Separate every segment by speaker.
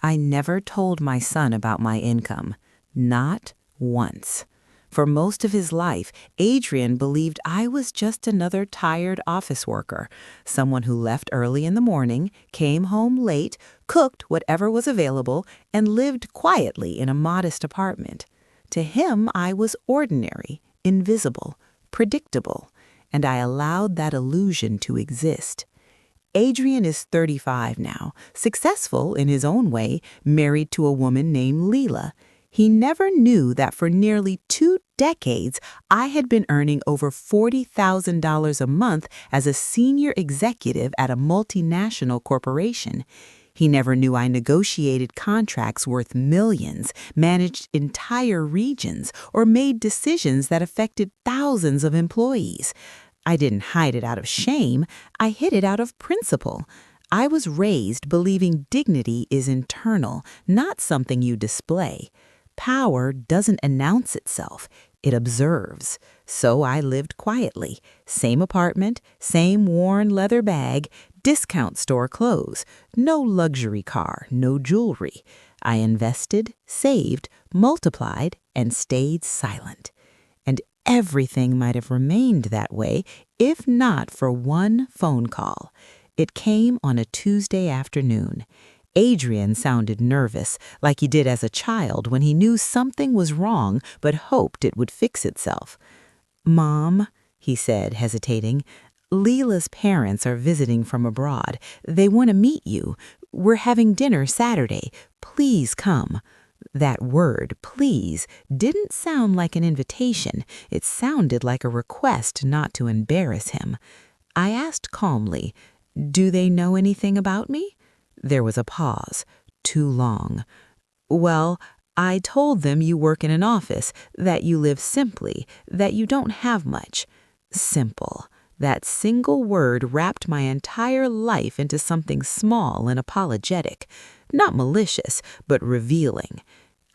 Speaker 1: I never told my son about my income. Not once. For most of his life, Adrian believed I was just another tired office worker, someone who left early in the morning, came home late, cooked whatever was available, and lived quietly in a modest apartment. To him, I was ordinary, invisible, predictable, and I allowed that illusion to exist. Adrian is 35 now, successful in his own way, married to a woman named Leela. He never knew that for nearly 2 decades, I had been earning over $40,000 a month as a senior executive at a multinational corporation. He never knew I negotiated contracts worth millions, managed entire regions, or made decisions that affected thousands of employees. I didn't hide it out of shame, I hid it out of principle. I was raised believing dignity is internal, not something you display. Power doesn't announce itself, it observes. So I lived quietly. Same apartment, same worn leather bag, discount store clothes, no luxury car, no jewelry. I invested, saved, multiplied, and stayed silent. And everything might have remained that way if not for one phone call. It came on a Tuesday afternoon. Adrian sounded nervous, like he did as a child when he knew something was wrong but hoped it would fix itself. "Mom," he said, hesitating, "Leela's parents are visiting from abroad. They want to meet you. We're having dinner Saturday. Please come." That word, please, didn't sound like an invitation. It sounded like a request not to embarrass him. I asked calmly, "Do they know anything about me?" There was a pause, too long. "Well, I told them you work in an office, that you live simply, that you don't have much." Simple. That single word wrapped my entire life into something small and apologetic. Not malicious, but revealing.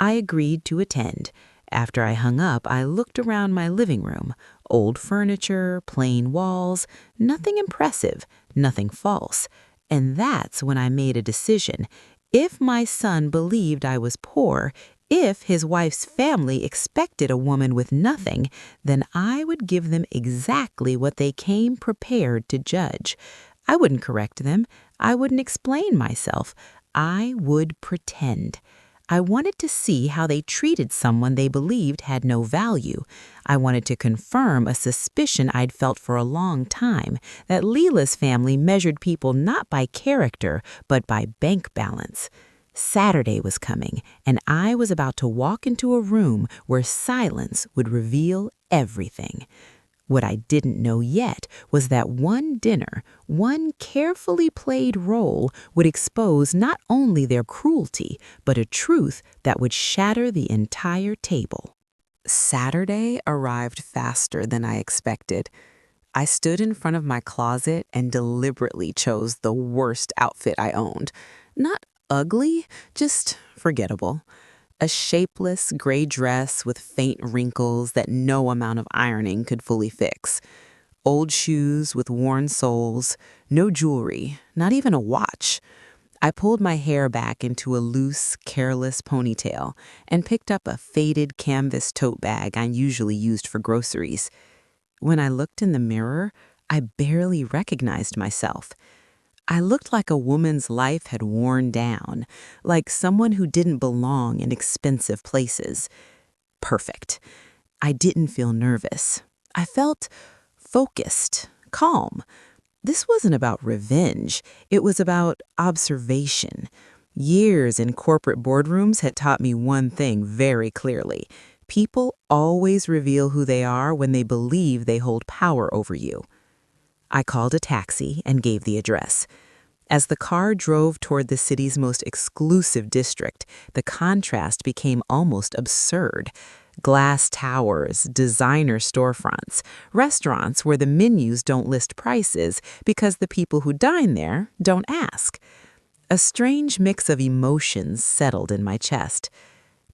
Speaker 1: I agreed to attend. After I hung up, I looked around my living room. Old furniture, plain walls, nothing impressive, nothing false. And that's when I made a decision. If my son believed I was poor, if his wife's family expected a woman with nothing, then I would give them exactly what they came prepared to judge. I wouldn't correct them. I wouldn't explain myself. I would pretend. I wanted to see how they treated someone they believed had no value. I wanted to confirm a suspicion I'd felt for a long time, that Leela's family measured people not by character, but by bank balance. Saturday was coming, and I was about to walk into a room where silence would reveal everything. What I didn't know yet was that one dinner, one carefully played role, would expose not only their cruelty, but a truth that would shatter the entire table. Saturday arrived faster than I expected. I stood in front of my closet and deliberately chose the worst outfit I owned. Not ugly, just forgettable. A shapeless gray dress with faint wrinkles that no amount of ironing could fully fix. Old shoes with worn soles, no jewelry, not even a watch. I pulled my hair back into a loose, careless ponytail and picked up a faded canvas tote bag I usually used for groceries. When I looked in the mirror, I barely recognized myself. I looked like a woman's life had worn down, like someone who didn't belong in expensive places. Perfect. I didn't feel nervous. I felt focused, calm. This wasn't about revenge. It was about observation. Years in corporate boardrooms had taught me one thing very clearly. People always reveal who they are when they believe they hold power over you. I called a taxi and gave the address. As the car drove toward the city's most exclusive district, the contrast became almost absurd. Glass towers, designer storefronts, restaurants where the menus don't list prices because the people who dine there don't ask. A strange mix of emotions settled in my chest.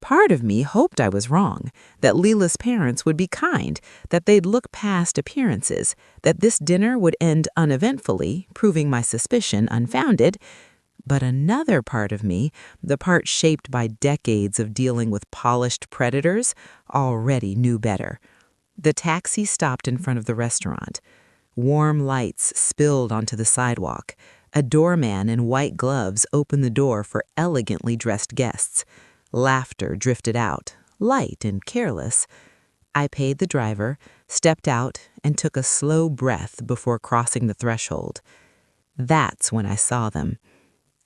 Speaker 1: Part of me hoped I was wrong, that Leela's parents would be kind, that they'd look past appearances, that this dinner would end uneventfully, proving my suspicion unfounded. But another part of me, the part shaped by decades of dealing with polished predators, already knew better. The taxi stopped in front of the restaurant. Warm lights spilled onto the sidewalk. A doorman in white gloves opened the door for elegantly dressed guests. Laughter drifted out, light and careless. I paid the driver, stepped out, and took a slow breath before crossing the threshold. That's when I saw them.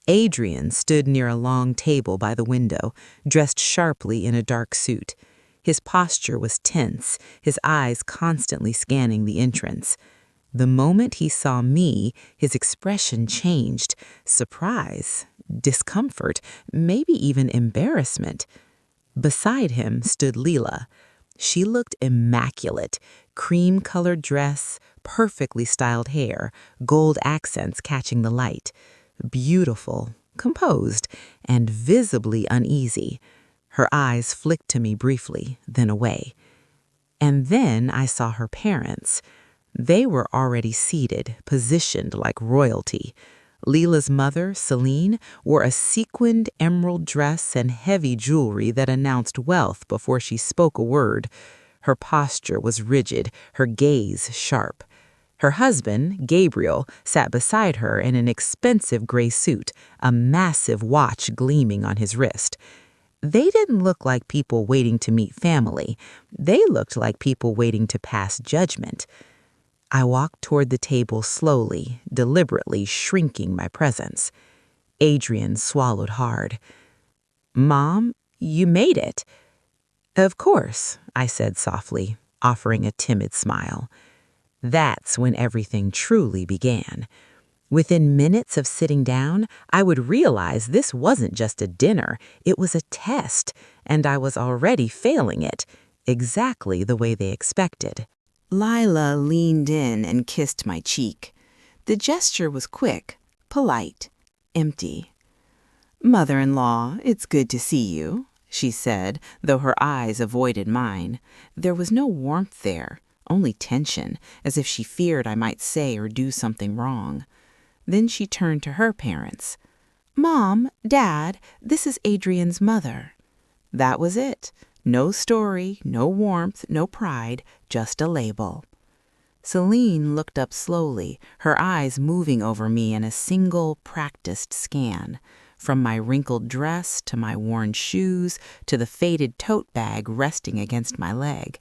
Speaker 1: Adrian stood near a long table by the window, dressed sharply in a dark suit. His posture was tense, his eyes constantly scanning the entrance. The moment he saw me, his expression changed. Surprise, discomfort, maybe even embarrassment. Beside him stood Leela. She looked immaculate, cream-colored dress, perfectly styled hair, gold accents catching the light. Beautiful, composed, and visibly uneasy. Her eyes flicked to me briefly, then away. And then I saw her parents. They were already seated, positioned like royalty. Leela's mother, Celine, wore a sequined emerald dress and heavy jewelry that announced wealth before she spoke a word. Her posture was rigid, her gaze sharp. Her husband, Gabriel, sat beside her in an expensive gray suit, a massive watch gleaming on his wrist. They didn't look like people waiting to meet family. They looked like people waiting to pass judgment. I walked toward the table slowly, deliberately shrinking my presence. Adrian swallowed hard. "Mom, you made it." "Of course," I said softly, offering a timid smile. That's when everything truly began. Within minutes of sitting down, I would realize this wasn't just a dinner, it was a test, and I was already failing it, exactly the way they expected. Lila leaned in and kissed my cheek. The gesture was quick, polite, empty. "Mother-in-law, it's good to see you," she said, though her eyes avoided mine. There was no warmth there, only tension, as if she feared I might say or do something wrong. Then she turned to her parents. "Mom, Dad, this is Adrian's mother." That was it. No story, no warmth, no pride, just a label. Celine looked up slowly, her eyes moving over me in a single, practiced scan. From my wrinkled dress to my worn shoes to the faded tote bag resting against my leg.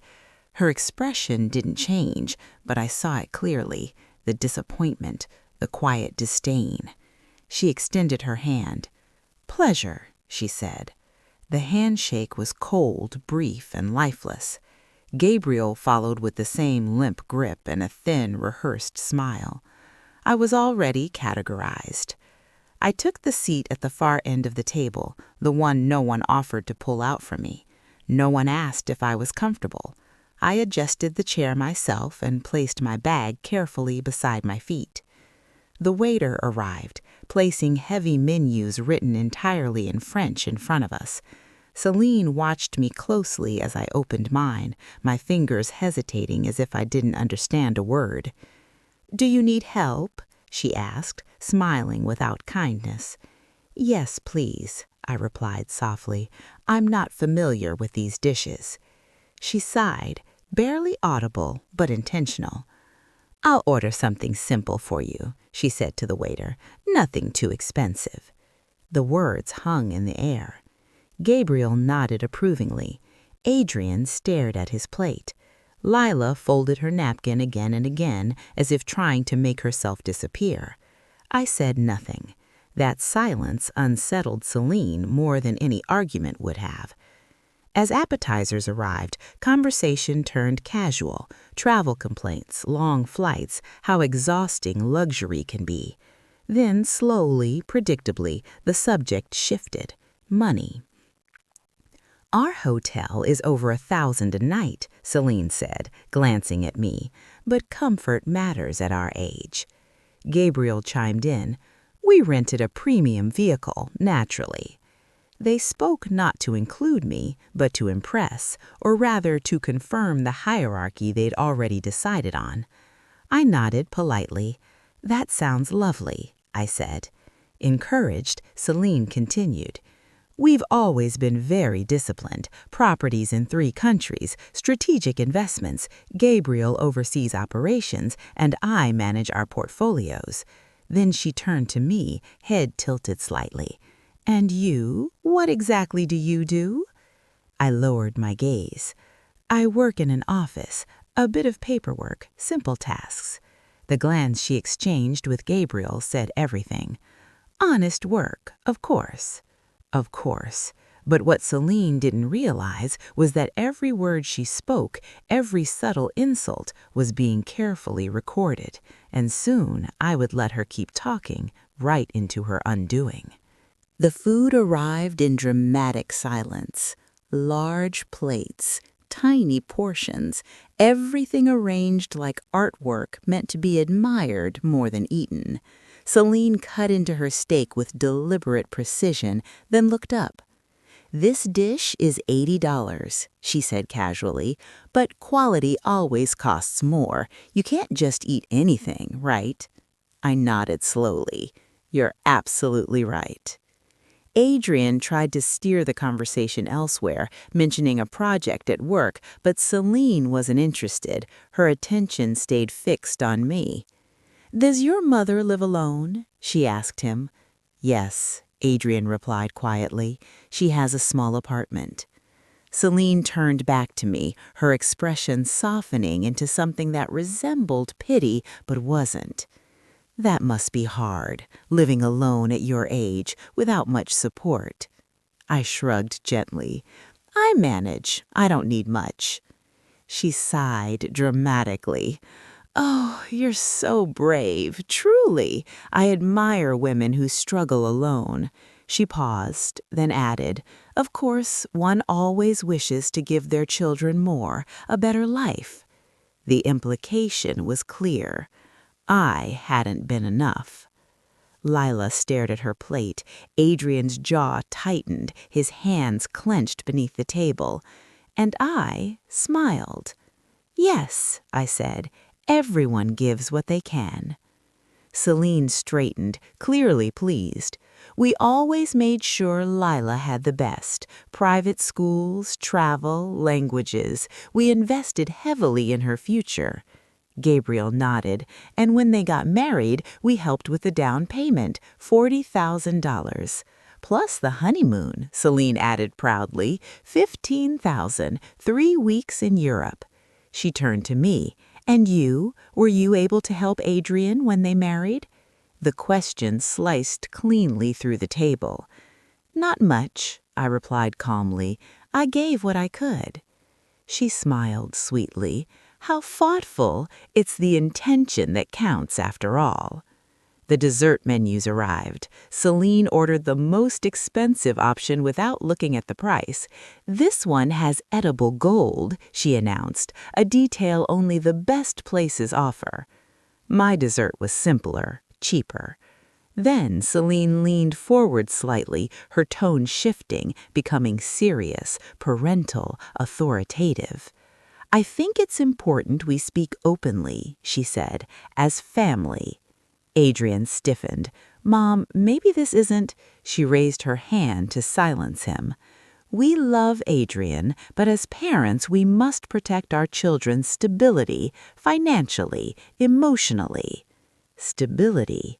Speaker 1: Her expression didn't change, but I saw it clearly, the disappointment, the quiet disdain. She extended her hand. "Pleasure," she said. The handshake was cold, brief, and lifeless. Gabriel followed with the same limp grip and a thin, rehearsed smile. I was already categorized. I took the seat at the far end of the table, the one no one offered to pull out for me. No one asked if I was comfortable. I adjusted the chair myself and placed my bag carefully beside my feet. The waiter arrived, placing heavy menus written entirely in French in front of us. Celine watched me closely as I opened mine, my fingers hesitating as if I didn't understand a word. "Do you need help?" she asked, smiling without kindness. "Yes, please," I replied softly. "I'm not familiar with these dishes." She sighed, barely audible but intentional. "I'll order something simple for you," she said to the waiter. "Nothing too expensive." The words hung in the air. Gabriel nodded approvingly. Adrian stared at his plate. Lila folded her napkin again and again, as if trying to make herself disappear. I said nothing. That silence unsettled Celine more than any argument would have. As appetizers arrived, conversation turned casual. Travel complaints, long flights, how exhausting luxury can be. Then, slowly, predictably, the subject shifted. Money. "Our hotel is over 1,000 a night," Celine said, glancing at me. "But comfort matters at our age." Gabriel chimed in. "We rented a premium vehicle, naturally." They spoke not to include me, but to impress, or rather to confirm the hierarchy they'd already decided on. I nodded politely. "That sounds lovely," I said. Encouraged, Celine continued. We've always been very disciplined. Properties in 3 countries, strategic investments. Gabriel oversees operations, and I manage our portfolios. Then she turned to me, head tilted slightly. And you? What exactly do you do? I lowered my gaze. I work in an office, a bit of paperwork, simple tasks. The glance she exchanged with Gabriel said everything. Honest work, of course. Of course. But what Celine didn't realize was that every word she spoke, every subtle insult, was being carefully recorded, and soon I would let her keep talking right into her undoing. The food arrived in dramatic silence. Large plates, tiny portions, everything arranged like artwork meant to be admired more than eaten. Celine cut into her steak with deliberate precision, then looked up. This dish is $80, she said casually, but quality always costs more. You can't just eat anything, right? I nodded slowly. You're absolutely right. Adrian tried to steer the conversation elsewhere, mentioning a project at work, but Celine wasn't interested. Her attention stayed fixed on me. Does your mother live alone? She asked him. Yes, Adrian replied quietly. She has a small apartment. Celine turned back to me, her expression softening into something that resembled pity but wasn't. That must be hard, living alone at your age, without much support. I shrugged gently. I manage. I don't need much. She sighed dramatically. Oh, you're so brave, truly. I admire women who struggle alone. She paused, then added, Of course, one always wishes to give their children more, a better life. The implication was clear. I hadn't been enough. Lila stared at her plate. Adrian's jaw tightened, his hands clenched beneath the table. And I smiled. Yes, I said, everyone gives what they can. Celine straightened, clearly pleased. We always made sure Lila had the best. Private schools, travel, languages. We invested heavily in her future. Gabriel nodded, and when they got married, we helped with the down payment, $40,000. Plus the honeymoon, Celine added proudly, $15,000, 3 weeks in Europe. She turned to me. And you? Were you able to help Adrian when they married? The question sliced cleanly through the table. Not much, I replied calmly. I gave what I could. She smiled sweetly. How thoughtful! It's the intention that counts after all. The dessert menus arrived. Celine ordered the most expensive option without looking at the price. This one has edible gold, she announced, a detail only the best places offer. My dessert was simpler, cheaper. Then Celine leaned forward slightly, her tone shifting, becoming serious, parental, authoritative. I think it's important we speak openly, she said, as family. Adrian stiffened. Mom, maybe this isn't... She raised her hand to silence him. We love Adrian, but as parents we must protect our children's stability, financially, emotionally. Stability.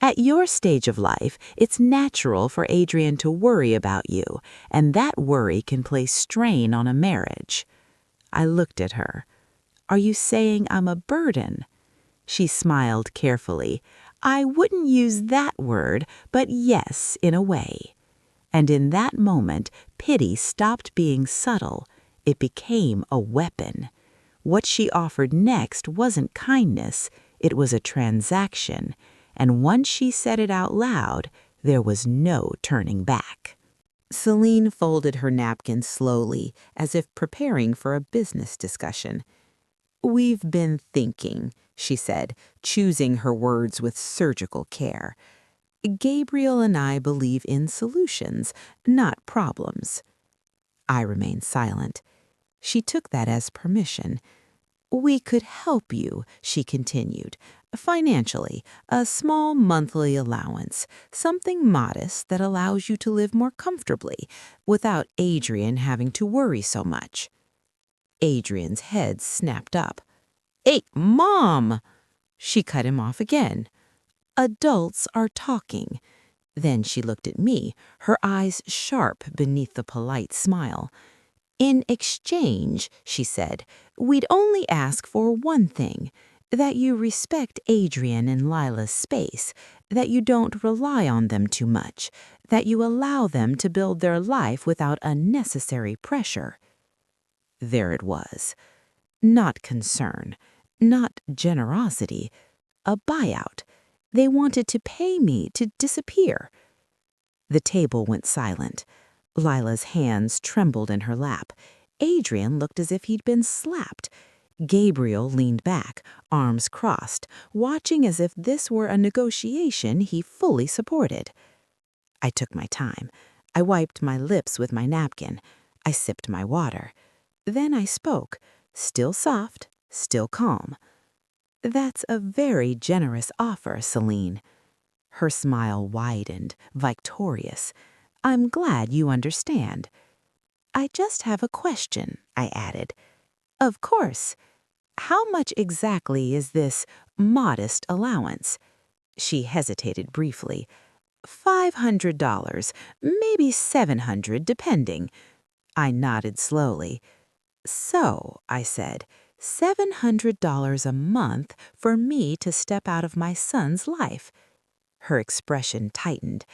Speaker 1: At your stage of life, it's natural for Adrian to worry about you, and that worry can place strain on a marriage. I looked at her. Are you saying I'm a burden? She smiled carefully. I wouldn't use that word, but yes, in a way. And in that moment, pity stopped being subtle. It became a weapon. What she offered next wasn't kindness. It was a transaction. And once she said it out loud, there was no turning back. Celine folded her napkin slowly, as if preparing for a business discussion. We've been thinking, she said, choosing her words with surgical care. Gabriel and I believe in solutions, not problems. I remained silent. She took that as permission. We could help you, she continued, Financially, a small monthly allowance, something modest that allows you to live more comfortably without Adrian having to worry so much. Adrian's head snapped up. "Hey, Mom!" She cut him off again. "Adults are talking." Then she looked at me, her eyes sharp beneath the polite smile. "In exchange," she said, "we'd only ask for one thing, that you respect Adrian and Lila's space, that you don't rely on them too much, that you allow them to build their life without unnecessary pressure." There it was. Not concern, not generosity, a buyout. They wanted to pay me to disappear. The table went silent. Lila's hands trembled in her lap. Adrian looked as if he'd been slapped. Gabriel leaned back, arms crossed, watching as if this were a negotiation he fully supported. I took my time. I wiped my lips with my napkin. I sipped my water. Then I spoke, still soft, still calm. "That's a very generous offer, Celine." Her smile widened, victorious. "I'm glad you understand." "I just have a question," I added. "Of course. How much exactly is this modest allowance?" She hesitated briefly. $500, maybe $700, depending." I nodded slowly. "So," I said, $700 a month for me to step out of my son's life." Her expression tightened.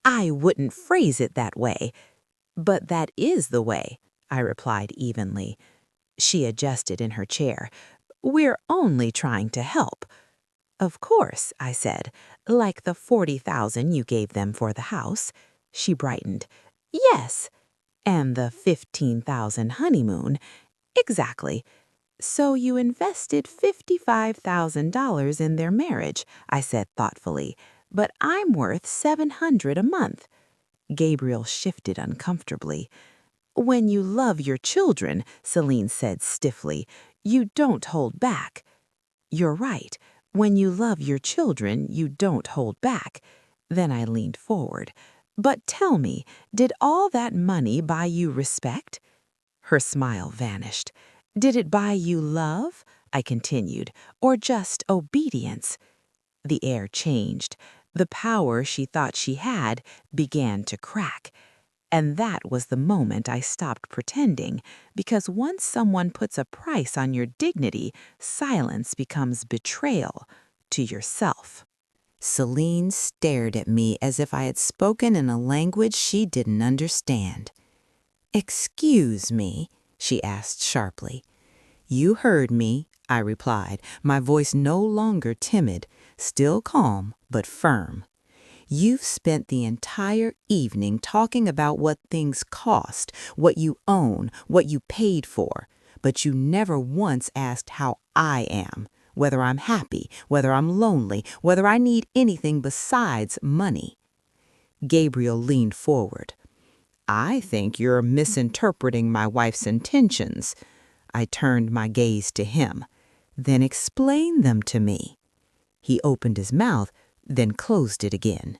Speaker 1: "I wouldn't phrase it that way." "But that is the way," I replied evenly. She adjusted in her chair. "We're only trying to help." "Of course," I said, "like the 40,000 you gave them for the house." She brightened. "Yes." "And the 15,000 honeymoon." "Exactly." "So you invested $55,000 in their marriage," I said thoughtfully. "But I'm worth $700 a month." Gabriel shifted uncomfortably. "When you love your children," Celine said stiffly, "you don't hold back." "You're right. When you love your children, you don't hold back." Then I leaned forward. "But tell me, did all that money buy you respect?" Her smile vanished. "Did it buy you love?" I continued, "or just obedience?" The air changed. The power she thought she had began to crack. And that was the moment I stopped pretending, because once someone puts a price on your dignity, silence becomes betrayal to yourself. Celine stared at me as if I had spoken in a language she didn't understand. "Excuse me?" she asked sharply. "You heard me," I replied, my voice no longer timid, still calm but firm. "You've spent the entire evening talking about what things cost, what you own, what you paid for, but you never once asked how I am, whether I'm happy, whether I'm lonely, whether I need anything besides money." Gabriel leaned forward. "I think you're misinterpreting my wife's intentions." I turned my gaze to him. "Then explain them to me." He opened his mouth, then closed it again.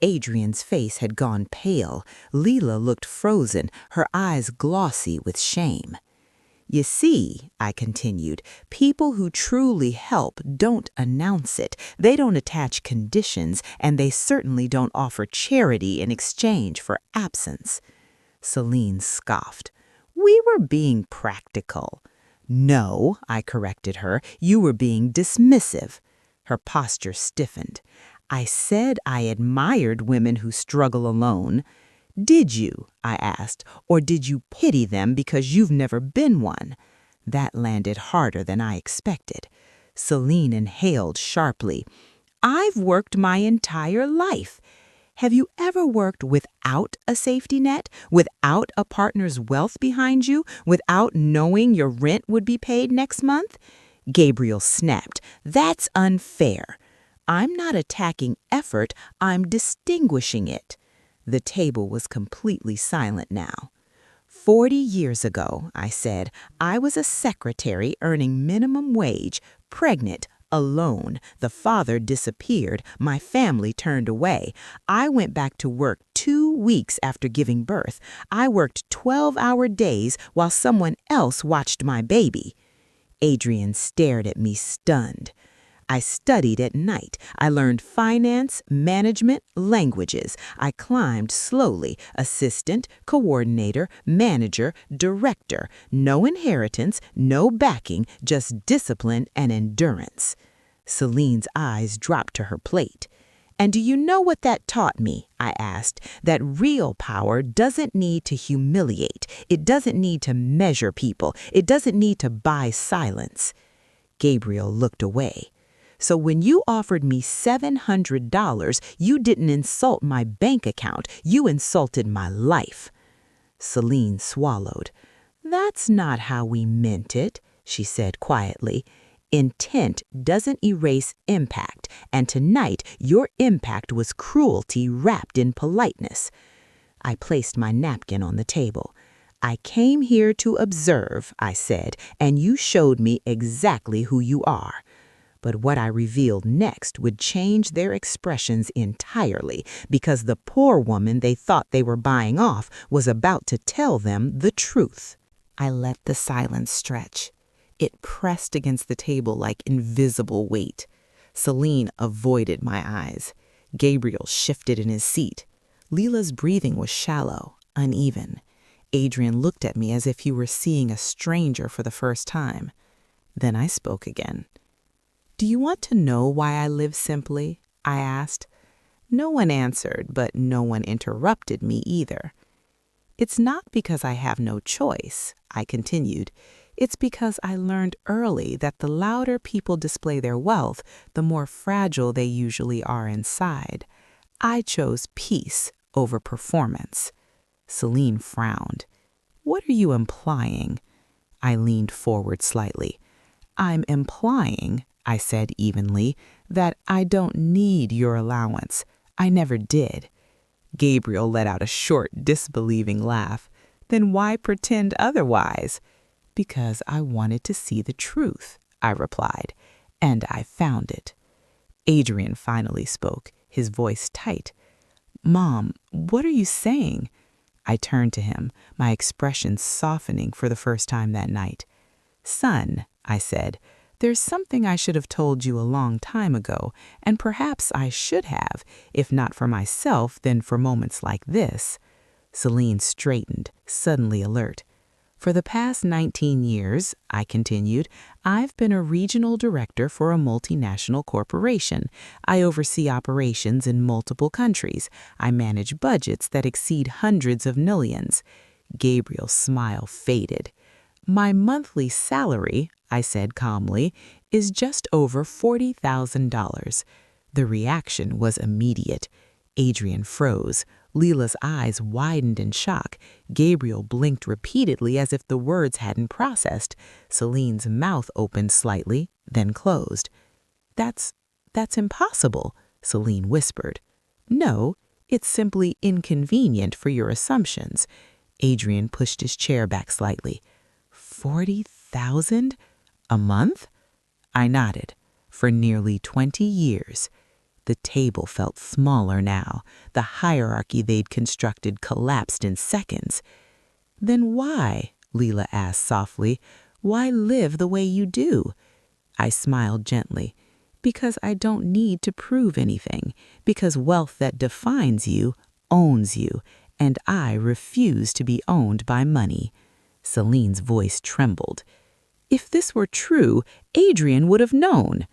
Speaker 1: Adrian's face had gone pale. Leela looked frozen, her eyes glossy with shame. "You see," I continued, "people who truly help don't announce it. They don't attach conditions, and they certainly don't offer charity in exchange for absence." Celine scoffed. "We were being practical." "No," I corrected her, "you were being dismissive." Her posture stiffened. "I said I admired women who struggle alone." "Did you?" I asked, "or did you pity them because you've never been one?" That landed harder than I expected. Celine inhaled sharply. "I've worked my entire life." "Have you ever worked without a safety net, without a partner's wealth behind you, without knowing your rent would be paid next month?" Gabriel snapped. "That's unfair." "I'm not attacking effort, I'm distinguishing it." The table was completely silent now. 40 years ago," I said, "I was a secretary earning minimum wage, pregnant, Alone, the father disappeared, my family turned away. I went back to work 2 weeks after giving birth. I worked 12-hour days while someone else watched my baby. Adrian stared at me stunned. I studied at night. I learned finance, management, languages. I climbed slowly, assistant, coordinator, manager, director. No inheritance, no backing, just discipline and endurance. Celine's eyes dropped to her plate. And do you know what that taught me? I asked. That real power doesn't need to humiliate. It doesn't need to measure people. It doesn't need to buy silence. Gabriel looked away. So when you offered me $700, you didn't insult my bank account. You insulted my life. Celine swallowed. That's not how we meant it, she said quietly. Intent doesn't erase impact, and tonight your impact was cruelty wrapped in politeness. I placed my napkin on the table. I came here to observe, I said, and you showed me exactly who you are. But what I revealed next would change their expressions entirely, because the poor woman they thought they were buying off was about to tell them the truth. I let the silence stretch. It pressed against the table like invisible weight. Celine avoided my eyes. Gabriel shifted in his seat. Leela's breathing was shallow, uneven. Adrian looked at me as if he were seeing a stranger for the first time. Then I spoke again. Do you want to know why I live simply? I asked. No one answered, but no one interrupted me either. It's not because I have no choice, I continued. It's because I learned early that the louder people display their wealth, the more fragile they usually are inside. I chose peace over performance. Celine frowned. What are you implying? I leaned forward slightly. I'm implying, I said evenly, that I don't need your allowance. I never did. Gabriel let out a short, disbelieving laugh. Then why pretend otherwise? Because I wanted to see the truth, I replied, and I found it. Adrian finally spoke, his voice tight. Mom, what are you saying? I turned to him, my expression softening for the first time that night. Son, I said, there's something I should have told you a long time ago, and perhaps I should have, if not for myself, then for moments like this. Celine straightened, suddenly alert. For the past 19 years, I continued, I've been a regional director for a multinational corporation. I oversee operations in multiple countries. I manage budgets that exceed hundreds of millions. Gabriel's smile faded. My monthly salary, I said calmly, is just over $40,000. The reaction was immediate. Adrian froze. Leela's eyes widened in shock. Gabriel blinked repeatedly as if the words hadn't processed. Celine's mouth opened slightly, then closed. That's impossible, Celine whispered. No, it's simply inconvenient for your assumptions. Adrian pushed his chair back slightly. 40,000? A month? I nodded. For nearly 20 years. The table felt smaller now. The hierarchy they'd constructed collapsed in seconds. Then why, Leela asked softly, why live the way you do? I smiled gently. Because I don't need to prove anything. Because wealth that defines you owns you, and I refuse to be owned by money. Celine's voice trembled. If this were true, Adrian would have known.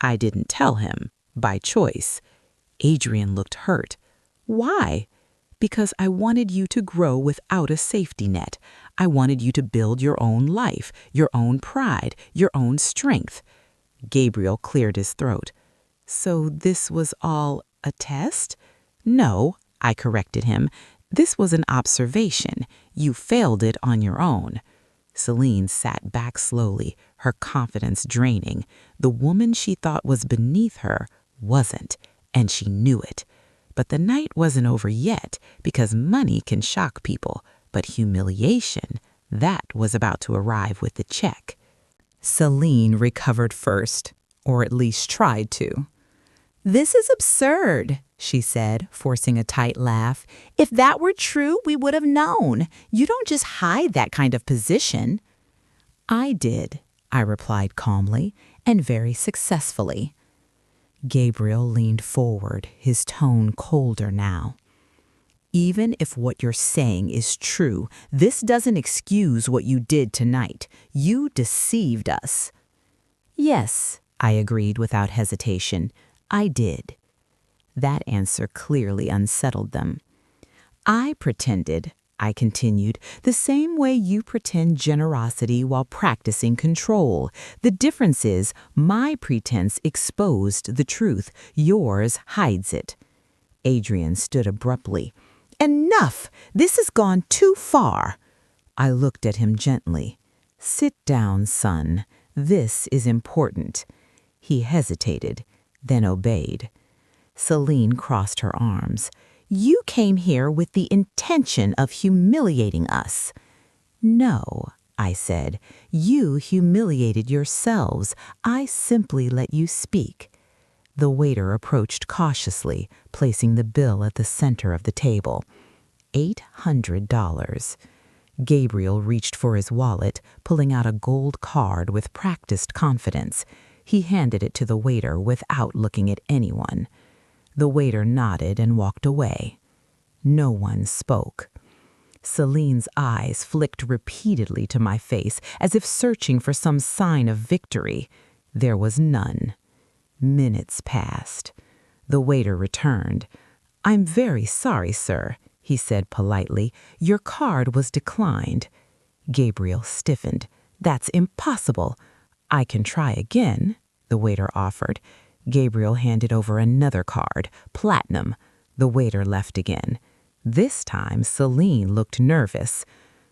Speaker 1: I didn't tell him. By choice. Adrian looked hurt. Why? Because I wanted you to grow without a safety net. I wanted you to build your own life, your own pride, your own strength. Gabriel cleared his throat. So this was all a test? No, I corrected him. This was an observation. You failed it on your own. Celine sat back slowly, her confidence draining. The woman she thought was beneath her wasn't, and she knew it. But the night wasn't over yet, because money can shock people, but humiliation, that was about to arrive with the check. Celine recovered first. or at least tried to. "This is absurd," she said, forcing a tight laugh. "If that were true, we would have known. You don't just hide that kind of position." "I did," I replied calmly, and very successfully. Gabriel leaned forward, his tone colder now. "Even if what you're saying is true, this doesn't excuse what you did tonight. You deceived us." "Yes," I agreed without hesitation. "I did." That answer clearly unsettled them. "I pretended," I continued, "the same way you pretend generosity while practicing control. The difference is my pretense exposed the truth. Yours hides it." Adrian stood abruptly. "Enough! This has gone too far." I looked at him gently. "Sit down, son. This is important." He hesitated, then obeyed. Celine crossed her arms. "You came here with the intention of humiliating us." "No," I said. "You humiliated yourselves. I simply let you speak." The waiter approached cautiously, placing the bill at the center of the table. $800. Gabriel reached for his wallet, pulling out a gold card with practiced confidence. He handed it to the waiter without looking at anyone. The waiter nodded and walked away. No one spoke. Celine's eyes flicked repeatedly to my face, as if searching for some sign of victory. There was none. Minutes passed. The waiter returned. "I'm very sorry, sir," he said politely. "Your card was declined." Gabriel stiffened. "That's impossible." "I can try again," the waiter offered. Gabriel handed over another card, platinum. The waiter left again. This time, Celine looked nervous.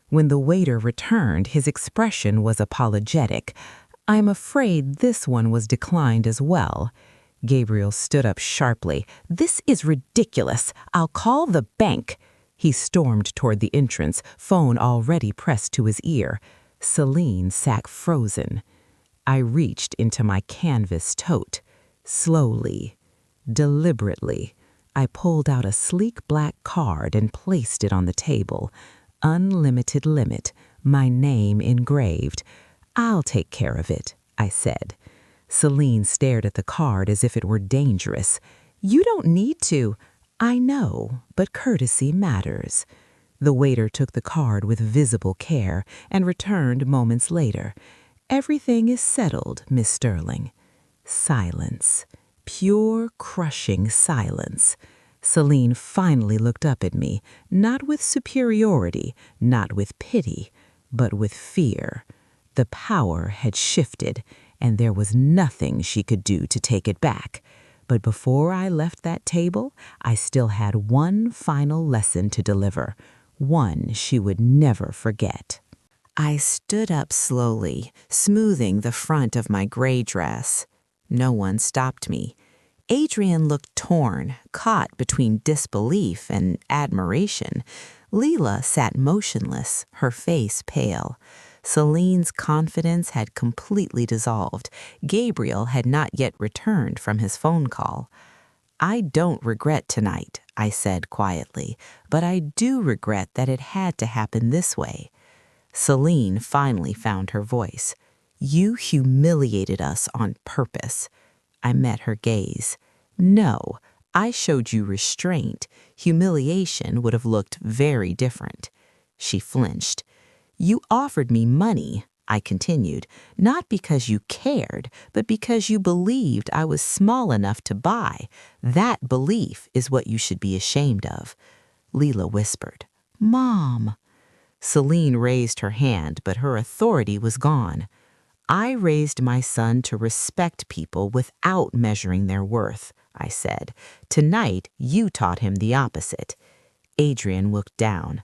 Speaker 1: When the waiter returned, his expression was apologetic. "I'm afraid this one was declined as well." Gabriel stood up sharply. "This is ridiculous. I'll call the bank." He stormed toward the entrance, phone already pressed to his ear. Celine sat frozen. I reached into my canvas tote. Slowly, deliberately, I pulled out a sleek black card and placed it on the table. Unlimited limit, my name engraved. "I'll take care of it," I said. Celine stared at the card as if it were dangerous. "You don't need to." "I know, but courtesy matters." The waiter took the card with visible care and returned moments later. "Everything is settled, Miss Sterling." Silence. Pure, crushing silence. Celine finally looked up at me, not with superiority, not with pity, but with fear. The power had shifted, and there was nothing she could do to take it back. But before I left that table, I still had one final lesson to deliver, one she would never forget. I stood up slowly, smoothing the front of my gray dress. No one stopped me. Adrian looked torn, caught between disbelief and admiration. Leela sat motionless, her face pale. Celine's confidence had completely dissolved. Gabriel had not yet returned from his phone call. "I don't regret tonight," I said quietly, "but I do regret that it had to happen this way." Celine finally found her voice. "You humiliated us on purpose." I met her gaze. "No, I showed you restraint. Humiliation would have looked very different." She flinched. "You offered me money," I continued, "not because you cared, but because you believed I was small enough to buy. That belief is what you should be ashamed of." Leela whispered, "Mom." Celine raised her hand, but her authority was gone. "I raised my son to respect people without measuring their worth," I said. "Tonight, you taught him the opposite." Adrian looked down.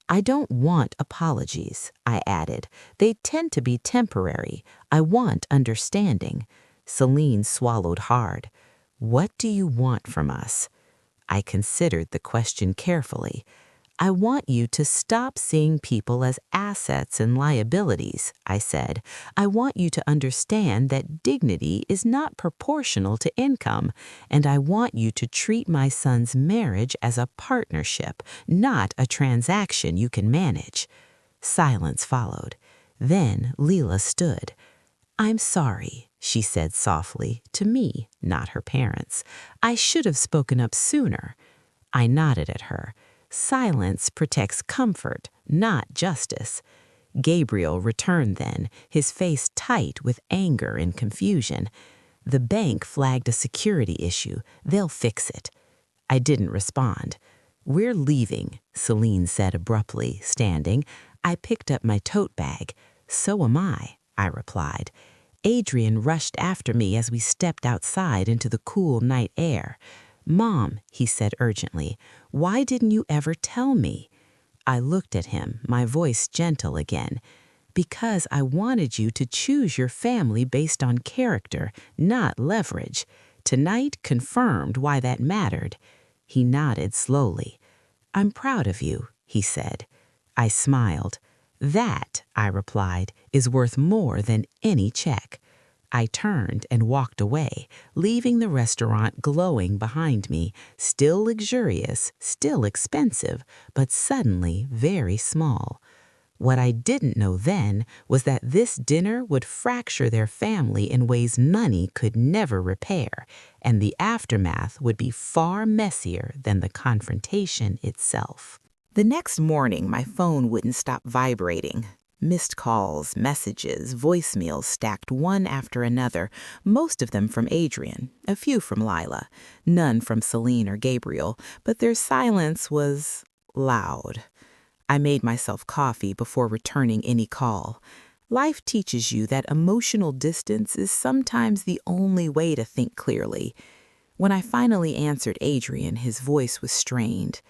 Speaker 1: "I don't want apologies," I added. "They tend to be temporary. I want understanding." Celine swallowed hard. "What do you want from us?" I considered the question carefully. I want you to stop seeing people as assets and liabilities, I said. I want you to understand that dignity is not proportional to income, and I want you to treat my son's marriage as a partnership, not a transaction you can manage. Silence followed. Then Leela stood. I'm sorry, she said softly, to me, not her parents. I should have spoken up sooner. I nodded at her. Silence protects comfort, not justice. Gabriel returned then, his face tight with anger and confusion. The bank flagged a security issue. They'll fix it. I didn't respond. We're leaving, Celine said abruptly, standing. I picked up my tote bag. So am I replied. Adrian rushed after me as we stepped outside into the cool night air. Mom, he said urgently, why didn't you ever tell me? I looked at him, my voice gentle again. Because I wanted you to choose your family based on character, not leverage. Tonight confirmed why that mattered. He nodded slowly. I'm proud of you, he said. I smiled. That, I replied, is worth more than any check. I turned and walked away, leaving the restaurant glowing behind me, still luxurious, still expensive, but suddenly very small. What I didn't know then was that this dinner would fracture their family in ways money could never repair, and the aftermath would be far messier than the confrontation itself. The next morning, my phone wouldn't stop vibrating. Missed calls, messages, voicemails stacked one after another, most of them from Adrian, a few from Lila, none from Celine or Gabriel, but their silence was loud. I made myself coffee before returning any call. Life teaches you that emotional distance is sometimes the only way to think clearly. When I finally answered Adrian, his voice was strained.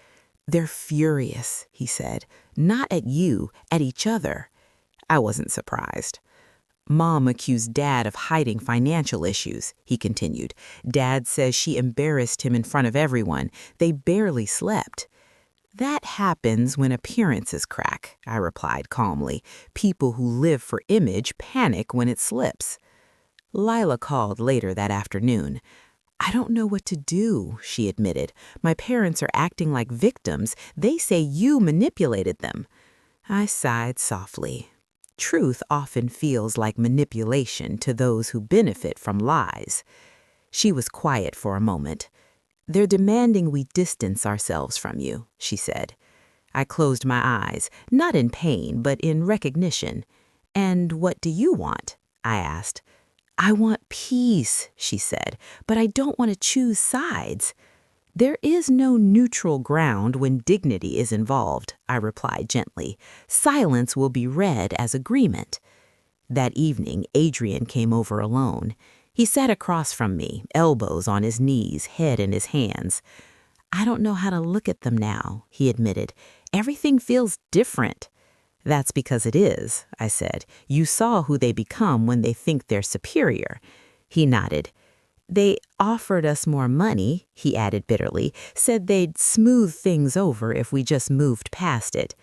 Speaker 1: They're furious, he said. Not at you, at each other. I wasn't surprised. Mom accused Dad of hiding financial issues, he continued. Dad says she embarrassed him in front of everyone. They barely slept. That happens when appearances crack, I replied calmly. People who live for image panic when it slips. Lila called later that afternoon. I don't know what to do, she admitted. My parents are acting like victims. They say you manipulated them. I sighed softly. Truth often feels like manipulation to those who benefit from lies. She was quiet for a moment. They're demanding we distance ourselves from you, she said. I closed my eyes, not in pain, but in recognition. And what do you want? I asked. I want peace, she said, but I don't want to choose sides. There is no neutral ground when dignity is involved, I replied gently. Silence will be read as agreement. That evening, Adrian came over alone. He sat across from me, elbows on his knees, head in his hands. I don't know how to look at them now, he admitted. Everything feels different. That's because it is, I said. You saw who they become when they think they're superior. He nodded. They offered us more money, he added bitterly, said they'd smooth things over if we just moved past it.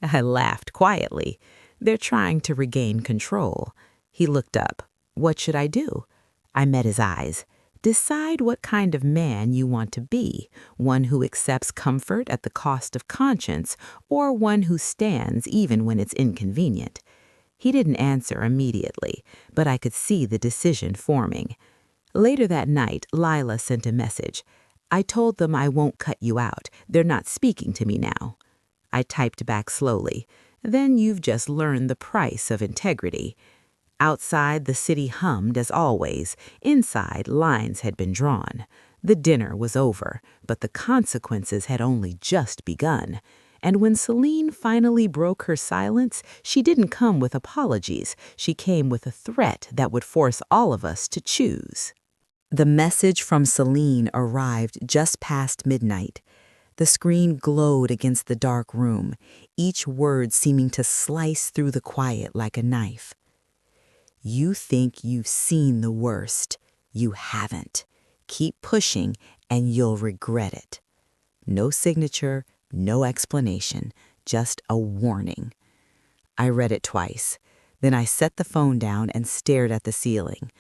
Speaker 1: I laughed quietly. They're trying to regain control. He looked up. What should I do? I met his eyes. Decide what kind of man you want to be, one who accepts comfort at the cost of conscience, or one who stands even when it's inconvenient. He didn't answer immediately, but I could see the decision forming. Later that night, Lila sent a message. I told them I won't cut you out. They're not speaking to me now. I typed back slowly. Then you've just learned the price of integrity. Outside, the city hummed as always. Inside, lines had been drawn. The dinner was over, but the consequences had only just begun. And when Celine finally broke her silence, she didn't come with apologies. She came with a threat that would force all of us to choose. The message from Celine arrived just past midnight. The screen glowed against the dark room, each word seeming to slice through the quiet like a knife. You think you've seen the worst. You haven't. Keep pushing and you'll regret it. No signature, No explanation, just a warning. I read it twice. Then I set the phone down and stared at the ceiling.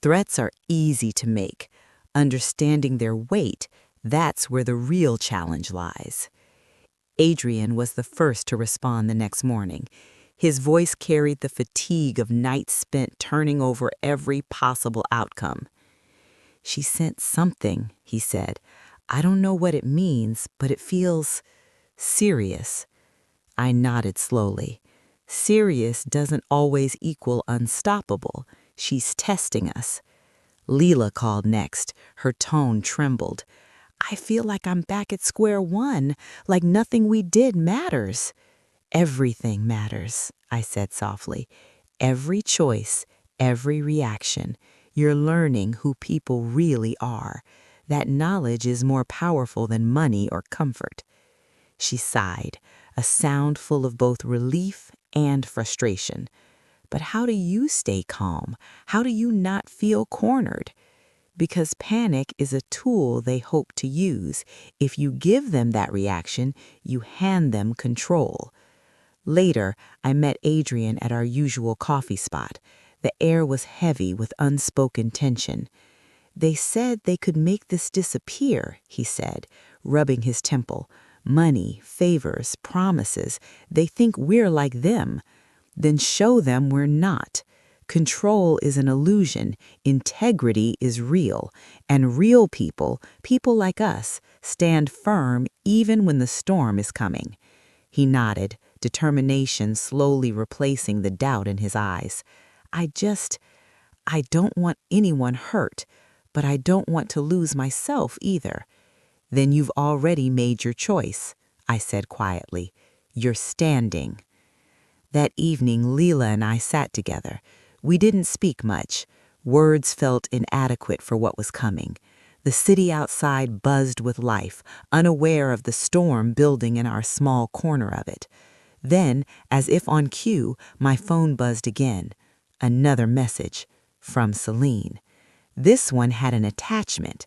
Speaker 1: Threats are easy to make. Understanding their weight, that's where the real challenge lies. Adrian was the first to respond the next morning. His voice carried the fatigue of nights spent turning over every possible outcome. "She sent something," he said. "I don't know what it means, but it feels serious." I nodded slowly. Serious doesn't always equal unstoppable. She's testing us. Leela called next. Her tone trembled. "I feel like I'm back at square one, like nothing we did matters." "Everything matters," I said softly. "Every choice, every reaction. You're learning who people really are. That knowledge is more powerful than money or comfort." She sighed, a sound full of both relief and frustration. "But how do you stay calm? How do you not feel cornered?" Because panic is a tool they hope to use. If you give them that reaction, you hand them control. Later, I met Adrian at our usual coffee spot. The air was heavy with unspoken tension. "They said they could make this disappear," he said, rubbing his temple. "Money, favors, promises. They think we're like them. Then show them we're not. Control is an illusion. Integrity is real. And real people, people like us, stand firm even when the storm is coming." He nodded, determination slowly replacing the doubt in his eyes. I don't want anyone hurt, but I don't want to lose myself either." "Then you've already made your choice," I said quietly. "You're standing." That evening, Leela and I sat together. We didn't speak much. Words felt inadequate for what was coming. The city outside buzzed with life, unaware of the storm building in our small corner of it. Then, as if on cue, my phone buzzed again. Another message from Celine. This one had an attachment.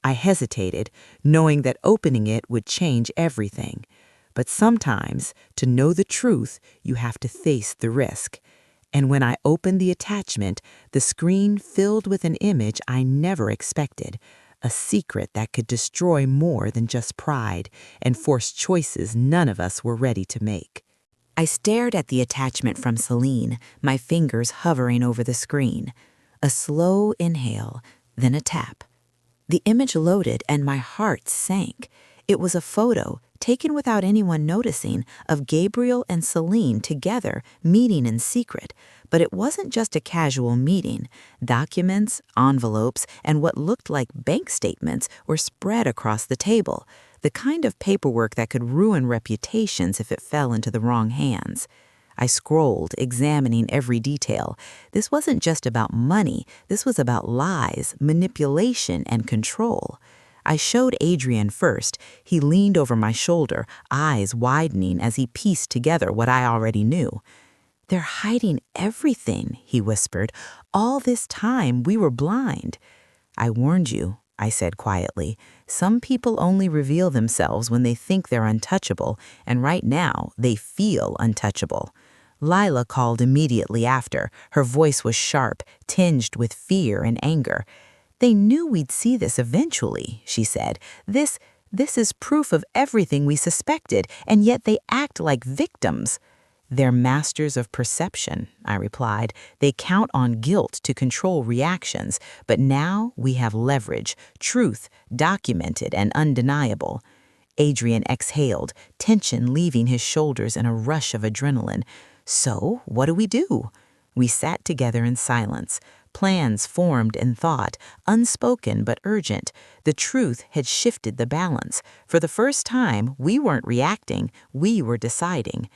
Speaker 1: I hesitated, knowing that opening it would change everything. But sometimes, to know the truth, you have to face the risk. And when I opened the attachment, the screen filled with an image I never expected, a secret that could destroy more than just pride and force choices none of us were ready to make. I stared at the attachment from Celine, my fingers hovering over the screen. A slow inhale, then a tap. The image loaded and my heart sank. It was a photo, taken without anyone noticing, of Gabriel and Celine together, meeting in secret. But it wasn't just a casual meeting. Documents, envelopes, and what looked like bank statements were spread across the table, the kind of paperwork that could ruin reputations if it fell into the wrong hands. I scrolled, examining every detail. This wasn't just about money. This was about lies, manipulation, and control. I showed Adrian first. He leaned over my shoulder, eyes widening as he pieced together what I already knew. "They're hiding everything," he whispered. "All this time, we were blind." "I warned you," I said quietly. "Some people only reveal themselves when they think they're untouchable, and right now, they feel untouchable." Lila called immediately after. Her voice was sharp, tinged with fear and anger. "They knew we'd see this eventually," she said. This is proof of everything we suspected, and yet they act like victims." "They're masters of perception," I replied. "They count on guilt to control reactions, but now we have leverage, truth, documented and undeniable." Adrian exhaled, tension leaving his shoulders in a rush of adrenaline. "So, what do we do?" We sat together in silence. Plans formed in thought, unspoken but urgent. The truth had shifted the balance. For the first time, we weren't reacting, we were deciding.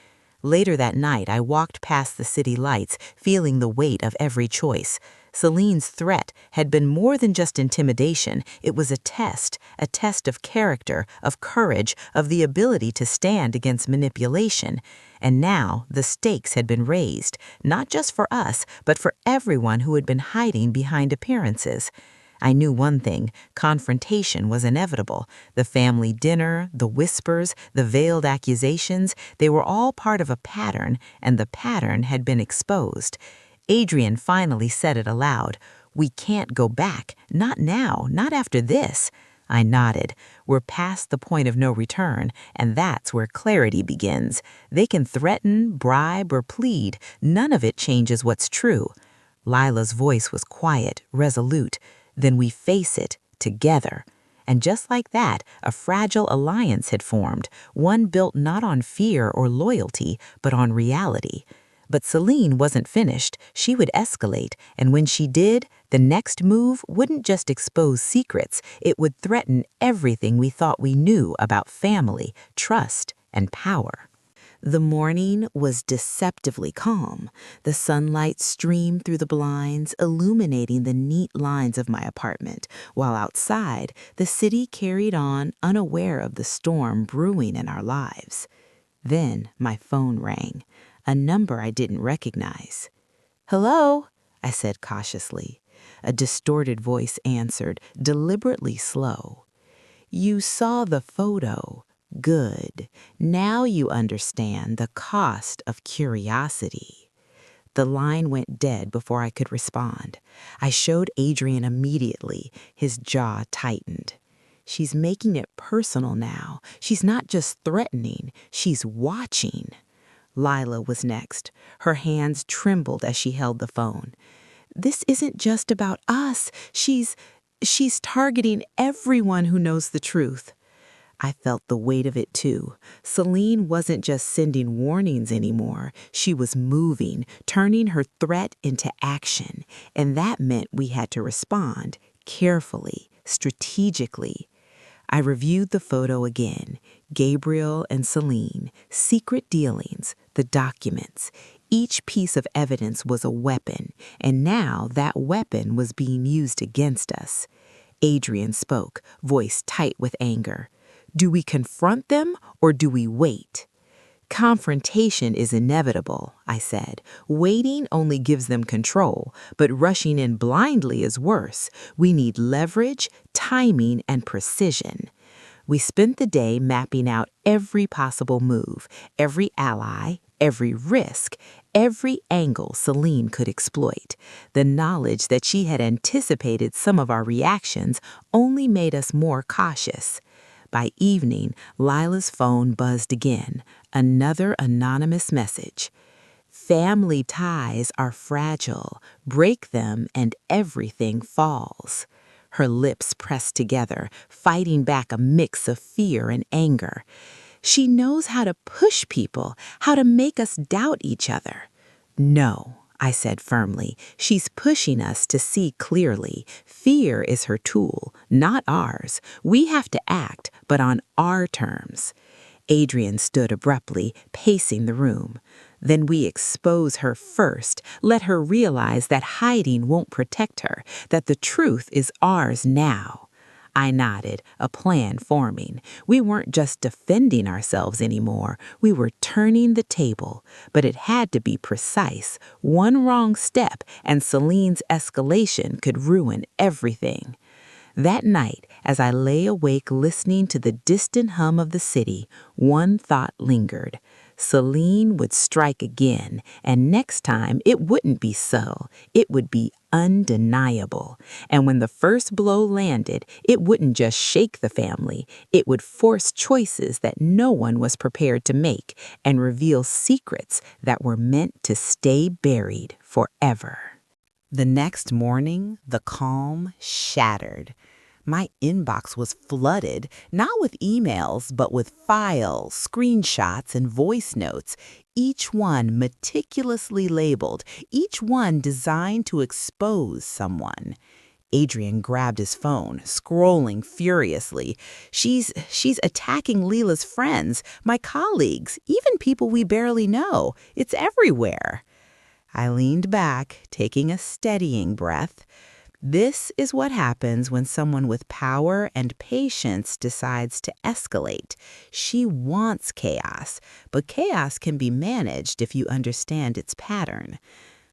Speaker 1: Later that night, I walked past the city lights, feeling the weight of every choice. Celine's threat had been more than just intimidation. It was a test of character, of courage, of the ability to stand against manipulation. And now the stakes had been raised, not just for us, but for everyone who had been hiding behind appearances. I knew one thing: confrontation was inevitable. The family dinner, the whispers, the veiled accusations, they were all part of a pattern, and the pattern had been exposed. Adrian finally said it aloud. "We can't go back. Not now. Not after this." I nodded. We're past the point of no return, and that's where clarity begins. They can threaten, bribe, or plead. None of it changes what's true. Lila's voice was quiet, resolute. Then we face it, together. And just like that, a fragile alliance had formed, one built not on fear or loyalty, but on reality. But Celine wasn't finished. She would escalate, and when she did, the next move wouldn't just expose secrets, it would threaten everything we thought we knew about family, trust, and power. The morning was deceptively calm. The sunlight streamed through the blinds, illuminating the neat lines of my apartment, while outside, the city carried on, unaware of the storm brewing in our lives. Then my phone rang, a number I didn't recognize. "Hello," I said cautiously. A distorted voice answered, deliberately slow. "You saw the photo. Good. Now you understand the cost of curiosity." The line went dead before I could respond. I showed Adrian immediately. His jaw tightened. "She's making it personal now. She's not just threatening, she's watching." Lila was next. Her hands trembled as she held the phone. "This isn't just about us. She's targeting everyone who knows the truth." I felt the weight of it too. Celine wasn't just sending warnings anymore. She was moving, turning her threat into action. And that meant we had to respond carefully, strategically. I reviewed the photo again. Gabriel and Celine, secret dealings, the documents. Each piece of evidence was a weapon, and now that weapon was being used against us. Adrian spoke, voice tight with anger. "Do we confront them or do we wait?" "Confrontation is inevitable," I said. "Waiting only gives them control, but rushing in blindly is worse. We need leverage, timing, and precision." We spent the day mapping out every possible move, every ally, every risk, every angle Celine could exploit. The knowledge that she had anticipated some of our reactions only made us more cautious. By evening, Lila's phone buzzed again, another anonymous message. "Family ties are fragile. Break them and everything falls." Her lips pressed together, fighting back a mix of fear and anger. "She knows how to push people, how to make us doubt each other." "No," I said firmly. "She's pushing us to see clearly. Fear is her tool, not ours. We have to act, but on our terms." Adrian stood abruptly, pacing the room. "Then we expose her first, let her realize that hiding won't protect her, that the truth is ours now." I nodded, a plan forming. We weren't just defending ourselves anymore. We were turning the table. But it had to be precise. One wrong step, and Celine's escalation could ruin everything. That night, as I lay awake listening to the distant hum of the city, one thought lingered. Celine would strike again, and next time it wouldn't be subtle, it would be undeniable. And when the first blow landed, it wouldn't just shake the family, it would force choices that no one was prepared to make and reveal secrets that were meant to stay buried forever. The next morning, the calm shattered. My inbox was flooded, not with emails, but with files, screenshots, and voice notes, each one meticulously labeled, each one designed to expose someone. Adrian grabbed his phone, scrolling furiously. She's attacking Leela's friends, my colleagues, even people we barely know. It's everywhere." I leaned back, taking a steadying breath. This is what happens when someone with power and patience decides to escalate. She wants chaos, but chaos can be managed if you understand its pattern.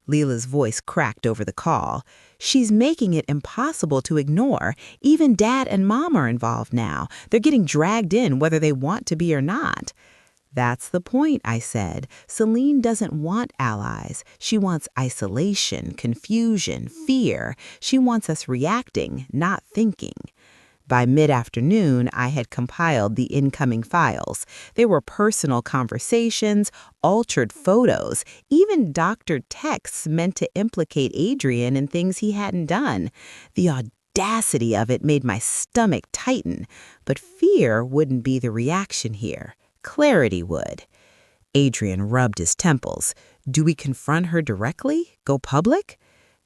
Speaker 1: Leela's voice cracked over the call. "She's making it impossible to ignore. Even Dad and Mom are involved now. They're getting dragged in whether they want to be or not." "That's the point," I said. "Celine doesn't want allies. She wants isolation, confusion, fear. She wants us reacting, not thinking." By mid-afternoon, I had compiled the incoming files. There were personal conversations, altered photos, even doctored texts meant to implicate Adrian in things he hadn't done. The audacity of it made my stomach tighten. But fear wouldn't be the reaction here. Clarity would. Adrian rubbed his temples. "Do we confront her directly? Go public?"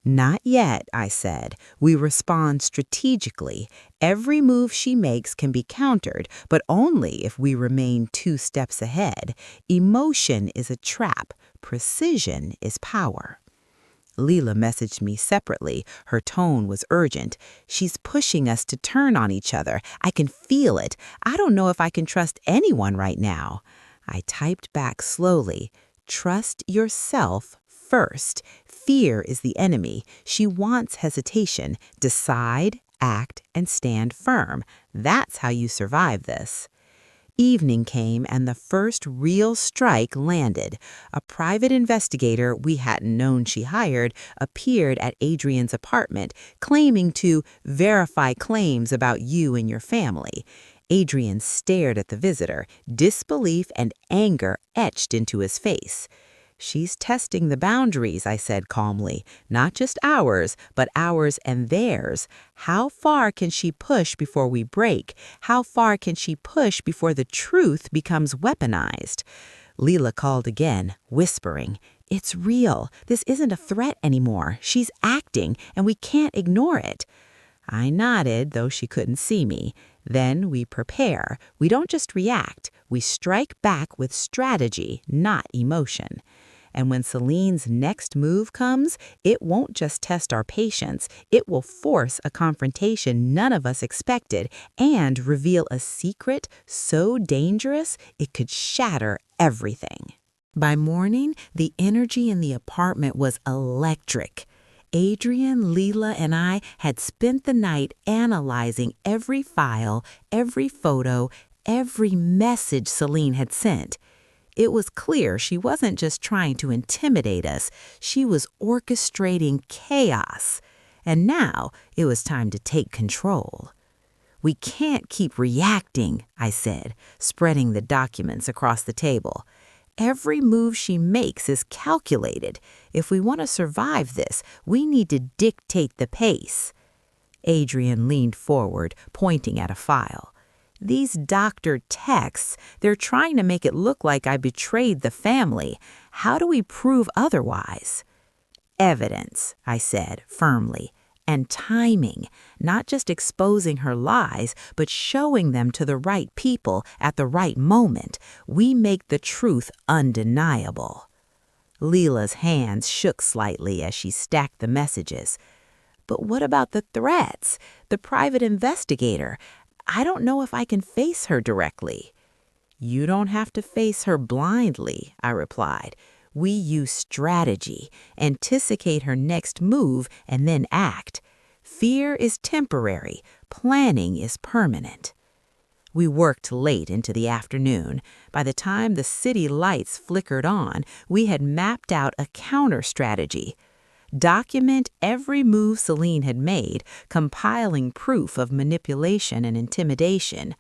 Speaker 1: "Not yet," I said. "We respond strategically. Every move she makes can be countered, but only if we remain 2 steps ahead. Emotion is a trap. Precision is power." Leela messaged me separately. Her tone was urgent. "She's pushing us to turn on each other. I can feel it. I don't know if I can trust anyone right now." I typed back slowly. "Trust yourself first. Fear is the enemy. She wants hesitation. Decide, act, and stand firm. That's how you survive this." Evening came and the first real strike landed. A private investigator we hadn't known she hired appeared at Adrian's apartment, claiming to verify claims about you and your family. Adrian stared at the visitor, disbelief and anger etched into his face. "She's testing the boundaries," I said calmly. "Not just ours, but ours and theirs. How far can she push before we break? How far can she push before the truth becomes weaponized?" Leela called again, whispering, "It's real. This isn't a threat anymore. She's acting, and we can't ignore it." I nodded, though she couldn't see me. "Then we prepare. We don't just react. We strike back with strategy, not emotion." And when Celine's next move comes, it won't just test our patience. It will force a confrontation none of us expected and reveal a secret so dangerous it could shatter everything. By morning, the energy in the apartment was electric. Adrian, Leela, and I had spent the night analyzing every file, every photo, every message Celine had sent. It was clear she wasn't just trying to intimidate us, she was orchestrating chaos. And now it was time to take control. "We can't keep reacting," I said, spreading the documents across the table. "Every move she makes is calculated. If we want to survive this, we need to dictate the pace." Adrian leaned forward, pointing at a file. "These doctored texts, they're trying to make it look like I betrayed the family. How do we prove otherwise?" "Evidence," I said firmly, "and timing, not just exposing her lies, but showing them to the right people at the right moment. We make the truth undeniable." Leela's hands shook slightly as she stacked the messages. "But what about the threats? The private investigator? I don't know if I can face her directly." "You don't have to face her blindly," I replied. "We use strategy, anticipate her next move, and then act. Fear is temporary, planning is permanent." We worked late into the afternoon. By the time the city lights flickered on, we had mapped out a counter-strategy. Document every move Celine had made, compiling proof of manipulation and intimidation.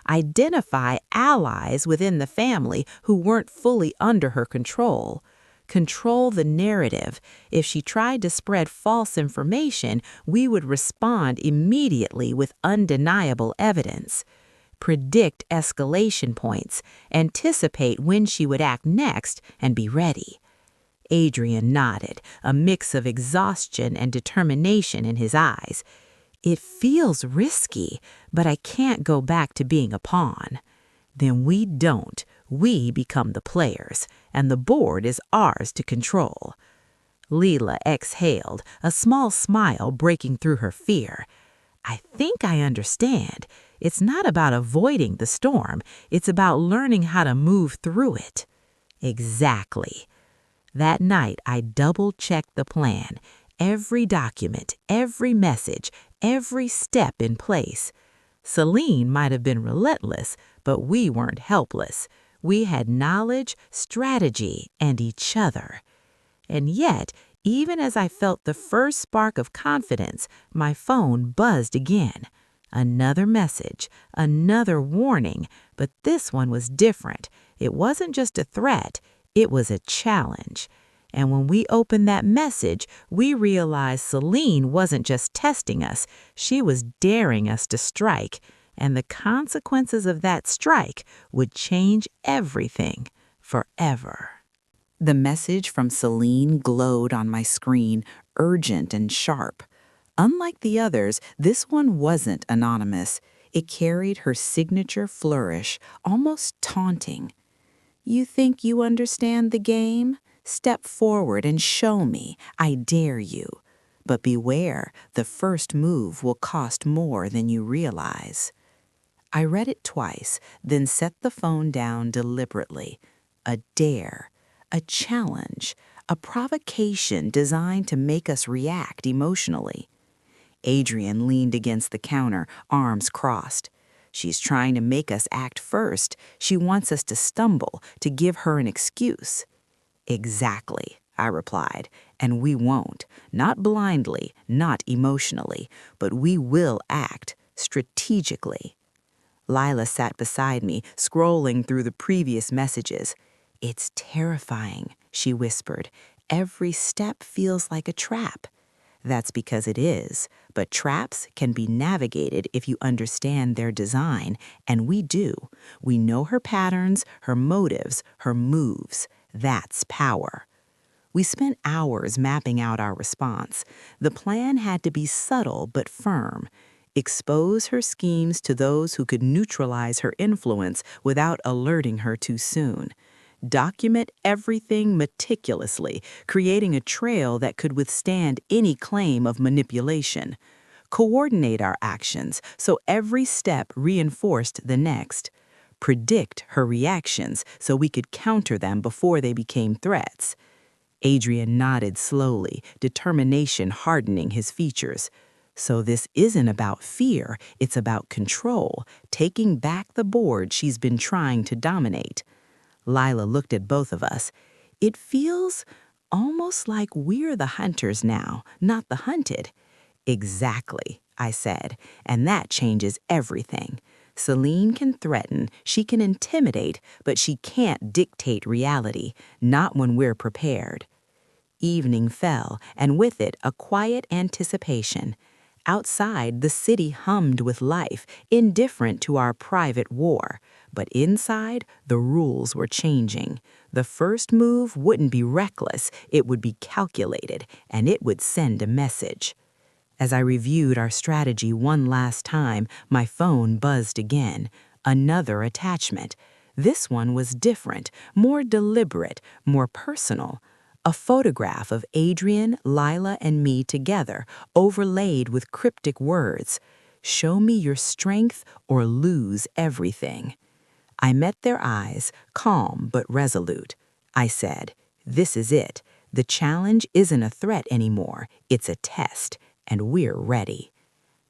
Speaker 1: Identify allies within the family who weren't fully under her control. Control the narrative. If she tried to spread false information, we would respond immediately with undeniable evidence. Predict escalation points. Anticipate when she would act next and be ready. Adrian nodded, a mix of exhaustion and determination in his eyes. "It feels risky, but I can't go back to being a pawn." "Then we don't. We become the players, and the board is ours to control." Leela exhaled, a small smile breaking through her fear. "I think I understand. It's not about avoiding the storm. It's about learning how to move through it." "Exactly." That night, I double-checked the plan. Every document, every message, every step in place. Celine might have been relentless, but we weren't helpless. We had knowledge, strategy, and each other. And yet, even as I felt the first spark of confidence, my phone buzzed again. Another message, another warning, but this one was different. It wasn't just a threat, it was a challenge. And when we opened that message, we realized Celine wasn't just testing us, she was daring us to strike. And the consequences of that strike would change everything forever. The message from Celine glowed on my screen, urgent and sharp. Unlike the others, this one wasn't anonymous. It carried her signature flourish, almost taunting. "You think you understand the game? Step forward and show me. I dare you. But beware, the first move will cost more than you realize." I read it twice, then set the phone down deliberately. A dare, a challenge, a provocation designed to make us react emotionally. Adrian leaned against the counter, arms crossed. "She's trying to make us act first. She wants us to stumble, to give her an excuse." "Exactly," I replied, "and we won't. Not blindly, not emotionally, but we will act strategically." Lila sat beside me, scrolling through the previous messages. "It's terrifying," she whispered. "Every step feels like a trap." That's because it is, but traps can be navigated if you understand their design, and we do. We know her patterns, her motives, her moves. That's power. We spent hours mapping out our response. The plan had to be subtle but firm. Expose her schemes to those who could neutralize her influence without alerting her too soon. Document everything meticulously, creating a trail that could withstand any claim of manipulation. Coordinate our actions so every step reinforced the next. Predict her reactions so we could counter them before they became threats. Adrian nodded slowly, determination hardening his features. "So this isn't about fear, it's about control, taking back the board she's been trying to dominate." Lila looked at both of us. "It feels almost like we're the hunters now, not the hunted." "Exactly," I said, "and that changes everything. Celine can threaten, she can intimidate, but she can't dictate reality, not when we're prepared." Evening fell, and with it a quiet anticipation. Outside, the city hummed with life, indifferent to our private war. But inside, the rules were changing. The first move wouldn't be reckless, it would be calculated, and it would send a message. As I reviewed our strategy one last time, my phone buzzed again. Another attachment. This one was different, more deliberate, more personal. A photograph of Adrian, Lila, and me together, overlaid with cryptic words. "Show me your strength or lose everything." I met their eyes, calm but resolute. I said, "This is it. The challenge isn't a threat anymore, it's a test, and we're ready."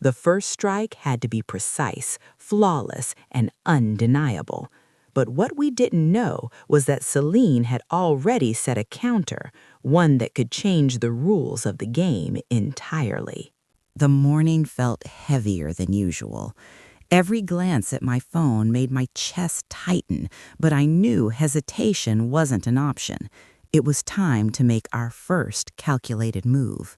Speaker 1: The first strike had to be precise, flawless, and undeniable. But what we didn't know was that Celine had already set a counter, one that could change the rules of the game entirely. The morning felt heavier than usual. Every glance at my phone made my chest tighten, but I knew hesitation wasn't an option. It was time to make our first calculated move.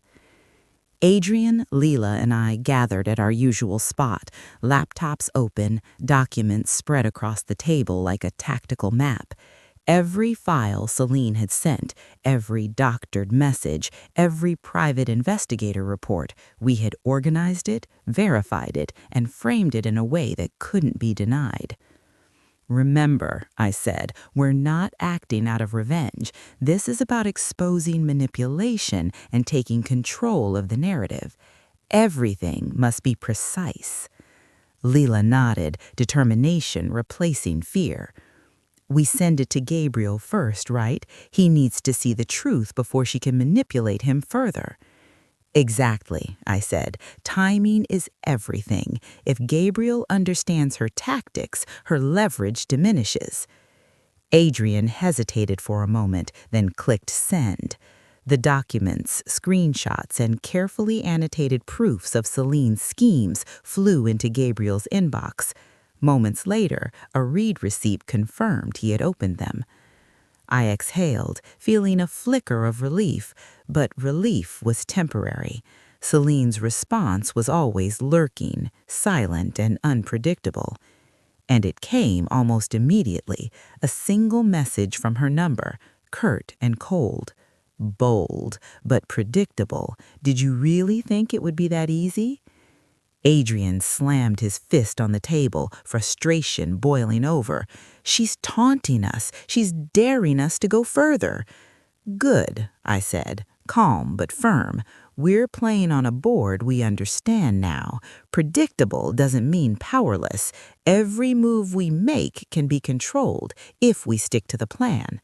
Speaker 1: Adrian, Leela, and I gathered at our usual spot, laptops open, documents spread across the table like a tactical map. Every file Celine had sent, every doctored message, every private investigator report, we had organized it, verified it, and framed it in a way that couldn't be denied. "Remember," I said, "we're not acting out of revenge. This is about exposing manipulation and taking control of the narrative. Everything must be precise." Leela nodded, determination replacing fear. We send it to Gabriel first, right? He needs to see the truth before she can manipulate him further. Exactly, I said. Timing is everything. If Gabriel understands her tactics, her leverage diminishes. Adrian hesitated for a moment, then clicked send. The documents, screenshots, and carefully annotated proofs of Celine's schemes flew into Gabriel's inbox. Moments later, a read receipt confirmed he had opened them. I exhaled, feeling a flicker of relief, but relief was temporary. Celine's response was always lurking, silent, and unpredictable. And it came almost immediately, a single message from her number, curt and cold. Bold, but predictable. Did you really think it would be that easy? Adrian slammed his fist on the table, frustration boiling over. She's taunting us. She's daring us to go further. Good, I said, calm but firm. We're playing on a board we understand now. Predictable doesn't mean powerless. Every move we make can be controlled if we stick to the plan.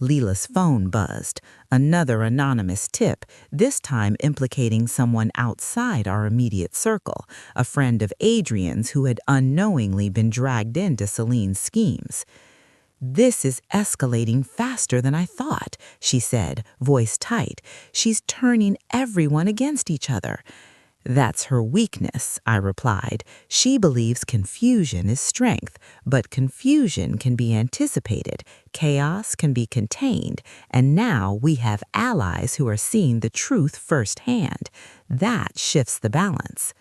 Speaker 1: Leela's phone buzzed. Another anonymous tip, this time implicating someone outside our immediate circle, a friend of Adrian's who had unknowingly been dragged into Celine's schemes. This is escalating faster than I thought, she said, voice tight. She's turning everyone against each other. That's her weakness, I replied. She believes confusion is strength, but confusion can be anticipated, chaos can be contained, and now we have allies who are seeing the truth firsthand. That shifts the balance.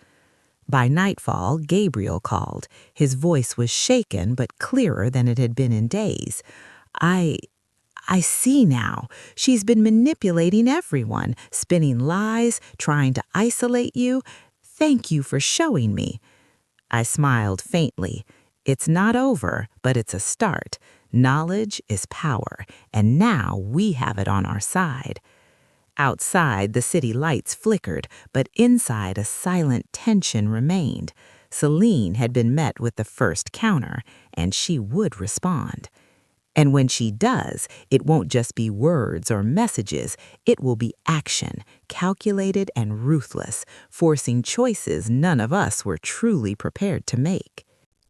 Speaker 1: By nightfall, Gabriel called. His voice was shaken but clearer than it had been in days. I see now. She's been manipulating everyone, spinning lies, trying to isolate you. Thank you for showing me. I smiled faintly. It's not over, but it's a start. Knowledge is power, and now we have it on our side. Outside, the city lights flickered, but inside a silent tension remained. Celine had been met with the first counter, and she would respond. And when she does, it won't just be words or messages, it will be action, calculated and ruthless, forcing choices none of us were truly prepared to make.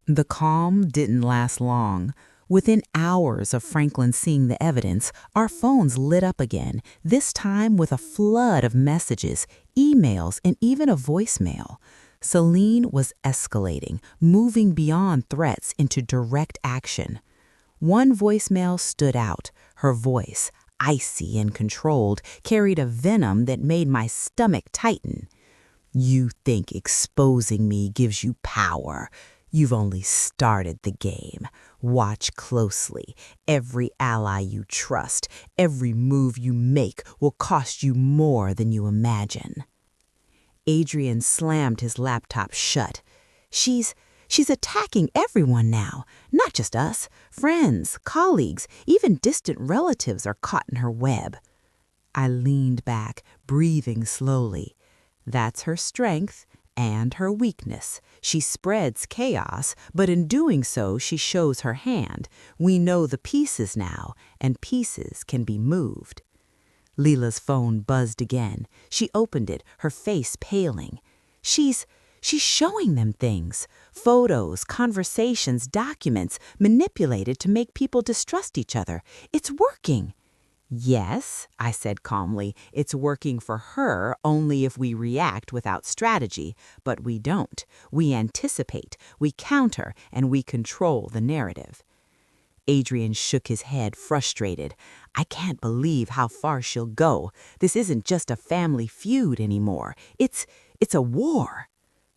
Speaker 1: The calm didn't last long. Within hours of Franklin seeing the evidence, our phones lit up again, this time with a flood of messages, emails, and even a voicemail. Celine was escalating, moving beyond threats into direct action. One voicemail stood out. Her voice, icy and controlled, carried a venom that made my stomach tighten. You think exposing me gives you power. You've only started the game. Watch closely. Every ally you trust, every move you make will cost you more than you imagine. Adrian slammed his laptop shut. She's attacking everyone now, not just us. Friends, colleagues, even distant relatives are caught in her web. I leaned back, breathing slowly. That's her strength and her weakness. She spreads chaos, but in doing so, she shows her hand. We know the pieces now, and pieces can be moved. Leela's phone buzzed again. She opened it, her face paling. She's showing them things. Photos, conversations, documents, manipulated to make people distrust each other. It's working. Yes, I said calmly, it's working for her only if we react without strategy. But we don't. We anticipate, we counter, and we control the narrative. Adrian shook his head, frustrated. I can't believe how far she'll go. This isn't just a family feud anymore. It's a war.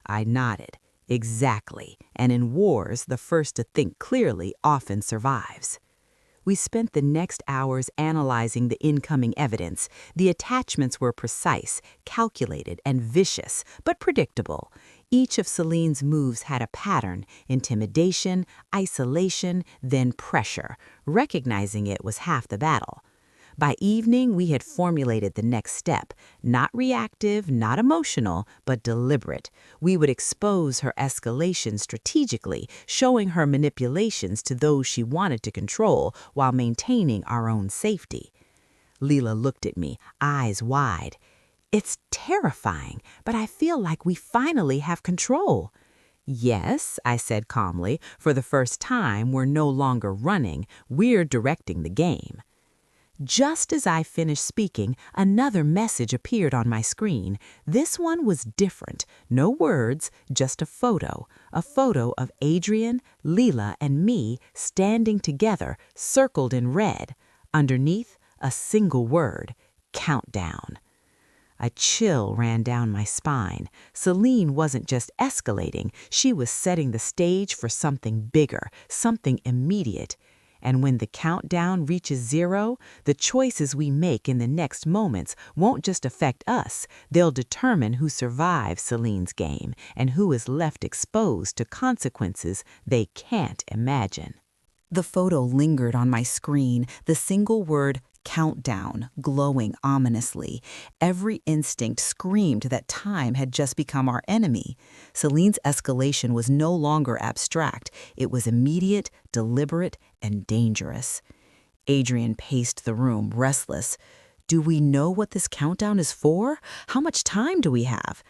Speaker 1: I nodded. Exactly. And in wars, the first to think clearly often survives. We spent the next hours analyzing the incoming evidence. The attachments were precise, calculated, and vicious, but predictable. Each of Celine's moves had a pattern: intimidation, isolation, then pressure. Recognizing it was half the battle. By evening, we had formulated the next step, not reactive, not emotional, but deliberate. We would expose her escalation strategically, showing her manipulations to those she wanted to control while maintaining our own safety. Leela looked at me, eyes wide. It's terrifying, but I feel like we finally have control. Yes, I said calmly, for the first time, we're no longer running, we're directing the game. Just as I finished speaking, another message appeared on my screen. This one was different. No words, just a photo of Adrian, Leela, and me standing together, circled in red. Underneath, a single word, countdown. A chill ran down my spine. Celine wasn't just escalating, she was setting the stage for something bigger, something immediate. And when the countdown reaches 0, the choices we make in the next moments won't just affect us, they'll determine who survives Celine's game and who is left exposed to consequences they can't imagine. The photo lingered on my screen, the single word countdown glowing ominously. Every instinct screamed that time had just become our enemy. Celine's escalation was no longer abstract. It was immediate, deliberate, and dangerous. Adrian paced the room, restless. Do we know what this countdown is for? How much time do we have?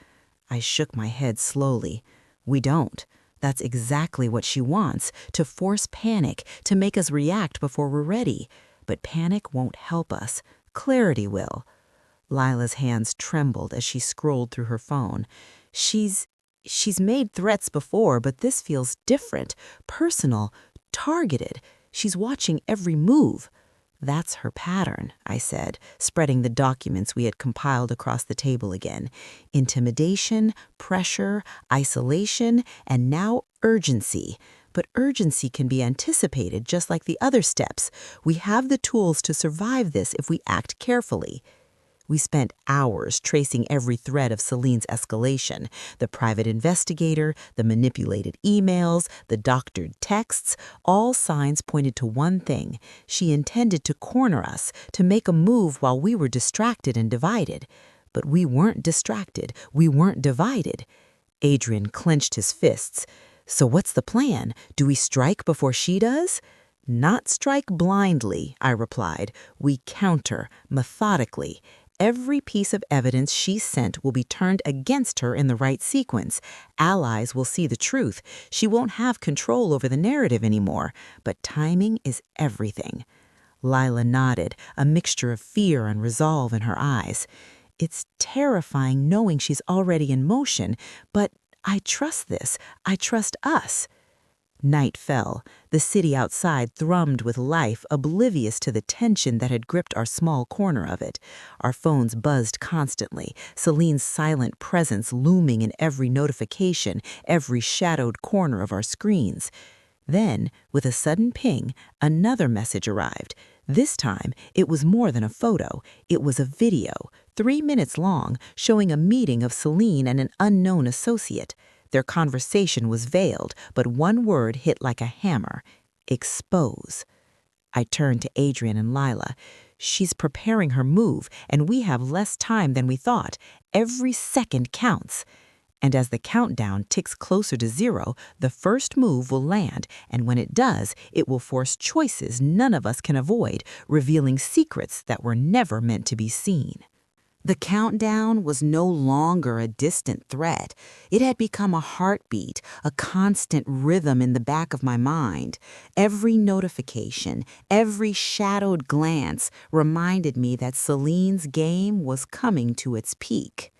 Speaker 1: I shook my head slowly. We don't. That's exactly what she wants, to force panic, to make us react before we're ready. But panic won't help us. Clarity will. Lila's hands trembled as she scrolled through her phone. She's made threats before, but this feels different, personal, targeted. She's watching every move. That's her pattern, I said, spreading the documents we had compiled across the table again. Intimidation, pressure, isolation, and now urgency. But urgency can be anticipated just like the other steps. We have the tools to survive this if we act carefully. We spent hours tracing every thread of Celine's escalation, the private investigator, the manipulated emails, the doctored texts. All signs pointed to one thing. She intended to corner us, to make a move while we were distracted and divided. But we weren't distracted. We weren't divided. Adrian clenched his fists. So what's the plan? Do we strike before she does? Not strike blindly, I replied. We counter, methodically. Every piece of evidence she sent will be turned against her in the right sequence. Allies will see the truth. She won't have control over the narrative anymore. But timing is everything. Lila nodded, a mixture of fear and resolve in her eyes. It's terrifying knowing she's already in motion, but I trust this. I trust us. Night fell. The city outside thrummed with life, oblivious to the tension that had gripped our small corner of it. Our phones buzzed constantly, Celine's silent presence looming in every notification, every shadowed corner of our screens. Then, with a sudden ping, another message arrived. This time, it was more than a photo. It was a video, 3 minutes long, showing a meeting of Celine and an unknown associate. Their conversation was veiled, but one word hit like a hammer. Expose. I turned to Adrian and Lila. She's preparing her move, and we have less time than we thought. Every second counts. And as the countdown ticks closer to 0, the first move will land, and when it does, it will force choices none of us can avoid, revealing secrets that were never meant to be seen. The countdown was no longer a distant threat. It had become a heartbeat, a constant rhythm in the back of my mind. Every notification, every shadowed glance reminded me that Celine's game was coming to its peak.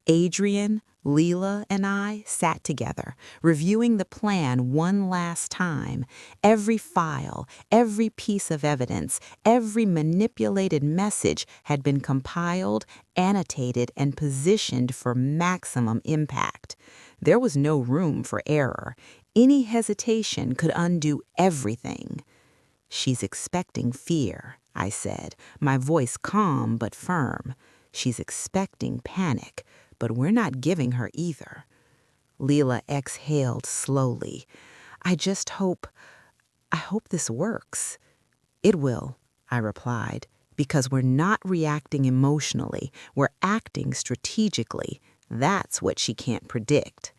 Speaker 1: Adrian, Leela, and I sat together, reviewing the plan one last time. Every file, every piece of evidence, every manipulated message had been compiled, annotated, and positioned for maximum impact. There was no room for error. Any hesitation could undo everything. She's expecting fear, I said, my voice calm but firm. She's expecting panic. But we're not giving her either. Leela exhaled slowly. I hope this works. It will, I replied. because we're not reacting emotionally, we're acting strategically. That's what she can't predict.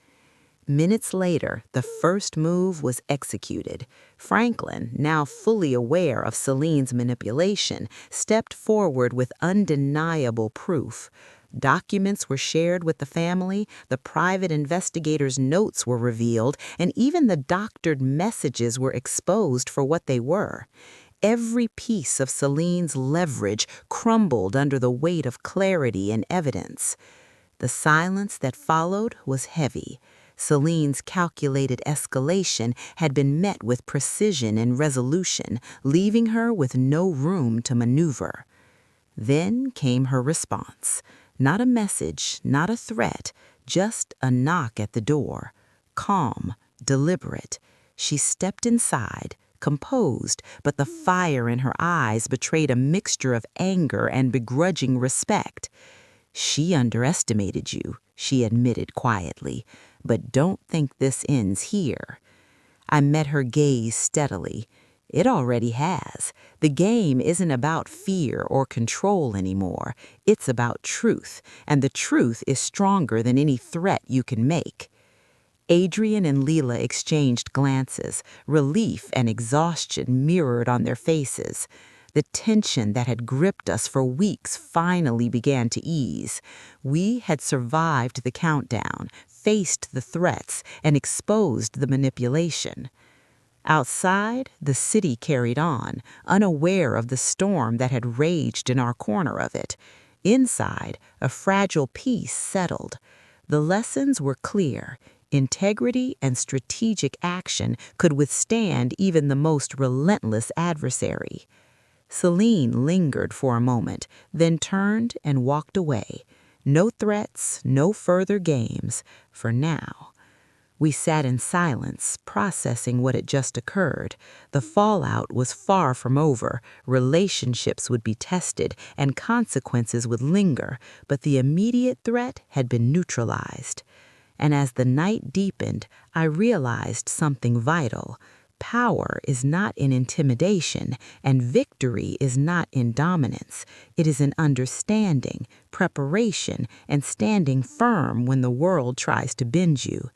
Speaker 1: Minutes later, the first move was executed. Franklin, now fully aware of Celine's manipulation, stepped forward with undeniable proof. Documents were shared with the family, the private investigator's notes were revealed, and even the doctored messages were exposed for what they were. Every piece of Celine's leverage crumbled under the weight of clarity and evidence. The silence that followed was heavy. Celine's calculated escalation had been met with precision and resolution, leaving her with no room to maneuver. Then came her response. Not a message, not a threat, just a knock at the door. Calm, deliberate. She stepped inside, composed, but the fire in her eyes betrayed a mixture of anger and begrudging respect. "She underestimated you," she admitted quietly, "but don't think this ends here." I met her gaze steadily. It already has. The game isn't about fear or control anymore. It's about truth, and the truth is stronger than any threat you can make. Adrian and Leela exchanged glances, relief and exhaustion mirrored on their faces. The tension that had gripped us for weeks finally began to ease. We had survived the countdown, faced the threats, and exposed the manipulation. Outside, the city carried on, unaware of the storm that had raged in our corner of it. Inside, a fragile peace settled. The lessons were clear. Integrity and strategic action could withstand even the most relentless adversary. Celine lingered for a moment, then turned and walked away. No threats, no further games, for now. We sat in silence, processing what had just occurred. The fallout was far from over. Relationships would be tested, and consequences would linger, but the immediate threat had been neutralized. And as the night deepened, I realized something vital. Power is not in intimidation, and victory is not in dominance. It is in understanding, preparation, and standing firm when the world tries to bend you.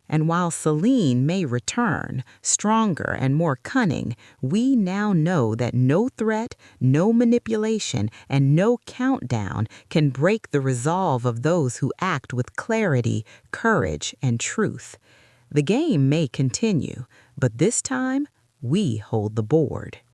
Speaker 1: And while Celine may return, stronger and more cunning, we now know that no threat, no manipulation, and no countdown can break the resolve of those who act with clarity, courage, and truth. The game may continue, but this time, we hold the board.